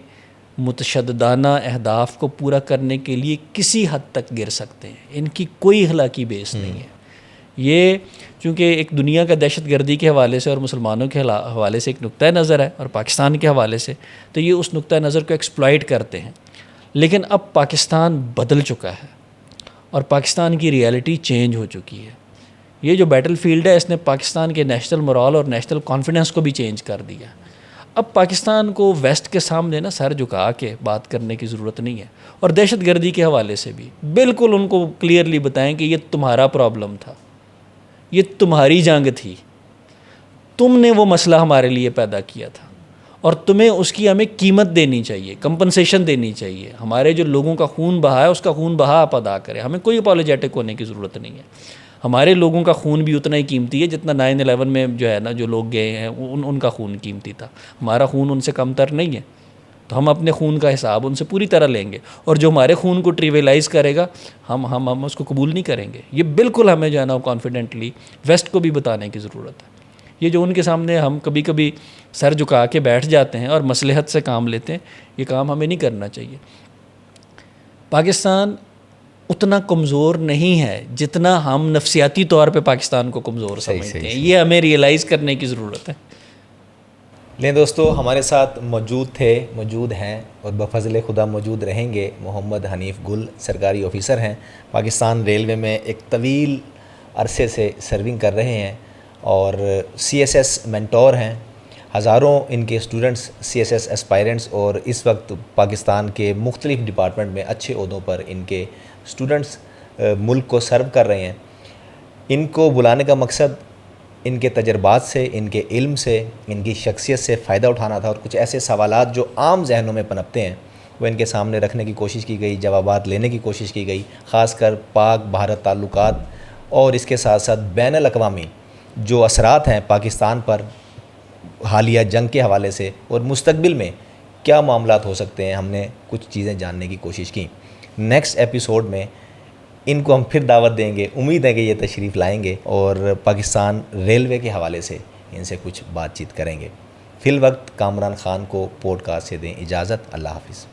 Speaker 2: متشددانہ اہداف کو پورا کرنے کے لیے کسی حد تک گر سکتے ہیں. ان کی کوئی اخلاقی بیس نہیں ہے. یہ چونکہ ایک دنیا کا دہشت گردی کے حوالے سے اور مسلمانوں کے حوالے سے ایک نقطۂ نظر ہے, اور پاکستان کے حوالے سے تو یہ اس نقطۂ نظر کو ایکسپلائٹ کرتے ہیں. لیکن اب پاکستان بدل چکا ہے اور پاکستان کی ریالٹی چینج ہو چکی ہے. یہ جو بیٹل فیلڈ ہے اس نے پاکستان کے نیشنل مورال اور نیشنل کانفیڈنس کو بھی چینج کر دیا. اب پاکستان کو ویسٹ کے سامنے نا سر جھکا کے بات کرنے کی ضرورت نہیں ہے, اور دہشت گردی کے حوالے سے بھی بالکل ان کو کلیئرلی بتائیں کہ یہ تمہارا پرابلم تھا, یہ تمہاری جنگ تھی, تم نے وہ مسئلہ ہمارے لیے پیدا کیا تھا, اور تمہیں اس کی ہمیں قیمت دینی چاہیے, کمپنسیشن دینی چاہیے. ہمارے جو لوگوں کا خون بہا ہے اس کا خون بہا آپ ادا کریں, ہمیں کوئی اپالوجیٹک ہونے کی ضرورت نہیں ہے. ہمارے لوگوں کا خون بھی اتنا ہی قیمتی ہے جتنا 9/11 میں جو ہے نا جو لوگ گئے ہیں ان کا خون قیمتی تھا. ہمارا خون ان سے کم تر نہیں ہے, تو ہم اپنے خون کا حساب ان سے پوری طرح لیں گے، اور جو ہمارے خون کو ٹریویلائز کرے گا ہم اس کو قبول نہیں کریں گے. یہ بالکل ہمیں جو ہے نا کانفیڈنٹلی ویسٹ کو بھی بتانے کی ضرورت ہے. یہ جو ان کے سامنے ہم کبھی کبھی سر جھکا کے بیٹھ جاتے ہیں اور مصلحت سے کام لیتے ہیں، یہ کام ہمیں نہیں کرنا چاہیے. پاکستان اتنا کمزور نہیں ہے جتنا ہم نفسیاتی طور پہ پاکستان کو کمزور سمجھتے ہیں. یہ ہمیں ریئلائز کرنے کی ضرورت ہے.
Speaker 1: لیں دوستو، ہمارے ساتھ موجود ہیں اور بفضل خدا موجود رہیں گے محمد حنیف گل. سرکاری آفیسر ہیں، پاکستان ریلوے میں ایک طویل عرصے سے سرونگ کر رہے ہیں اور CSS مینٹور ہیں. ہزاروں ان کے اسٹوڈنٹس CSS اسپائرنٹس اور اس وقت پاکستان کے مختلف ڈپارٹمنٹ میں اچھے عہدوں پر ان کے اسٹوڈنٹس ملک کو سرو کر رہے ہیں. ان کو بلانے کا مقصد ان کے تجربات سے، ان کے علم سے، ان کی شخصیت سے فائدہ اٹھانا تھا، اور کچھ ایسے سوالات جو عام ذہنوں میں پنپتے ہیں وہ ان کے سامنے رکھنے کی کوشش کی گئی، جوابات لینے کی کوشش کی گئی. خاص کر پاک بھارت تعلقات اور اس کے ساتھ ساتھ بین الاقوامی جو اثرات ہیں پاکستان پر حالیہ جنگ کے حوالے سے، اور مستقبل میں کیا معاملات ہو سکتے ہیں، ہم نے کچھ چیزیں جاننے کی کوشش کی. نیکسٹ ایپیسوڈ میں ان کو ہم پھر دعوت دیں گے. امید ہے کہ یہ تشریف لائیں گے اور پاکستان ریلوے کے حوالے سے ان سے کچھ بات چیت کریں گے. فی الوقت کامران خان کو پوڈ کاسٹ سے دیں اجازت. اللہ حافظ.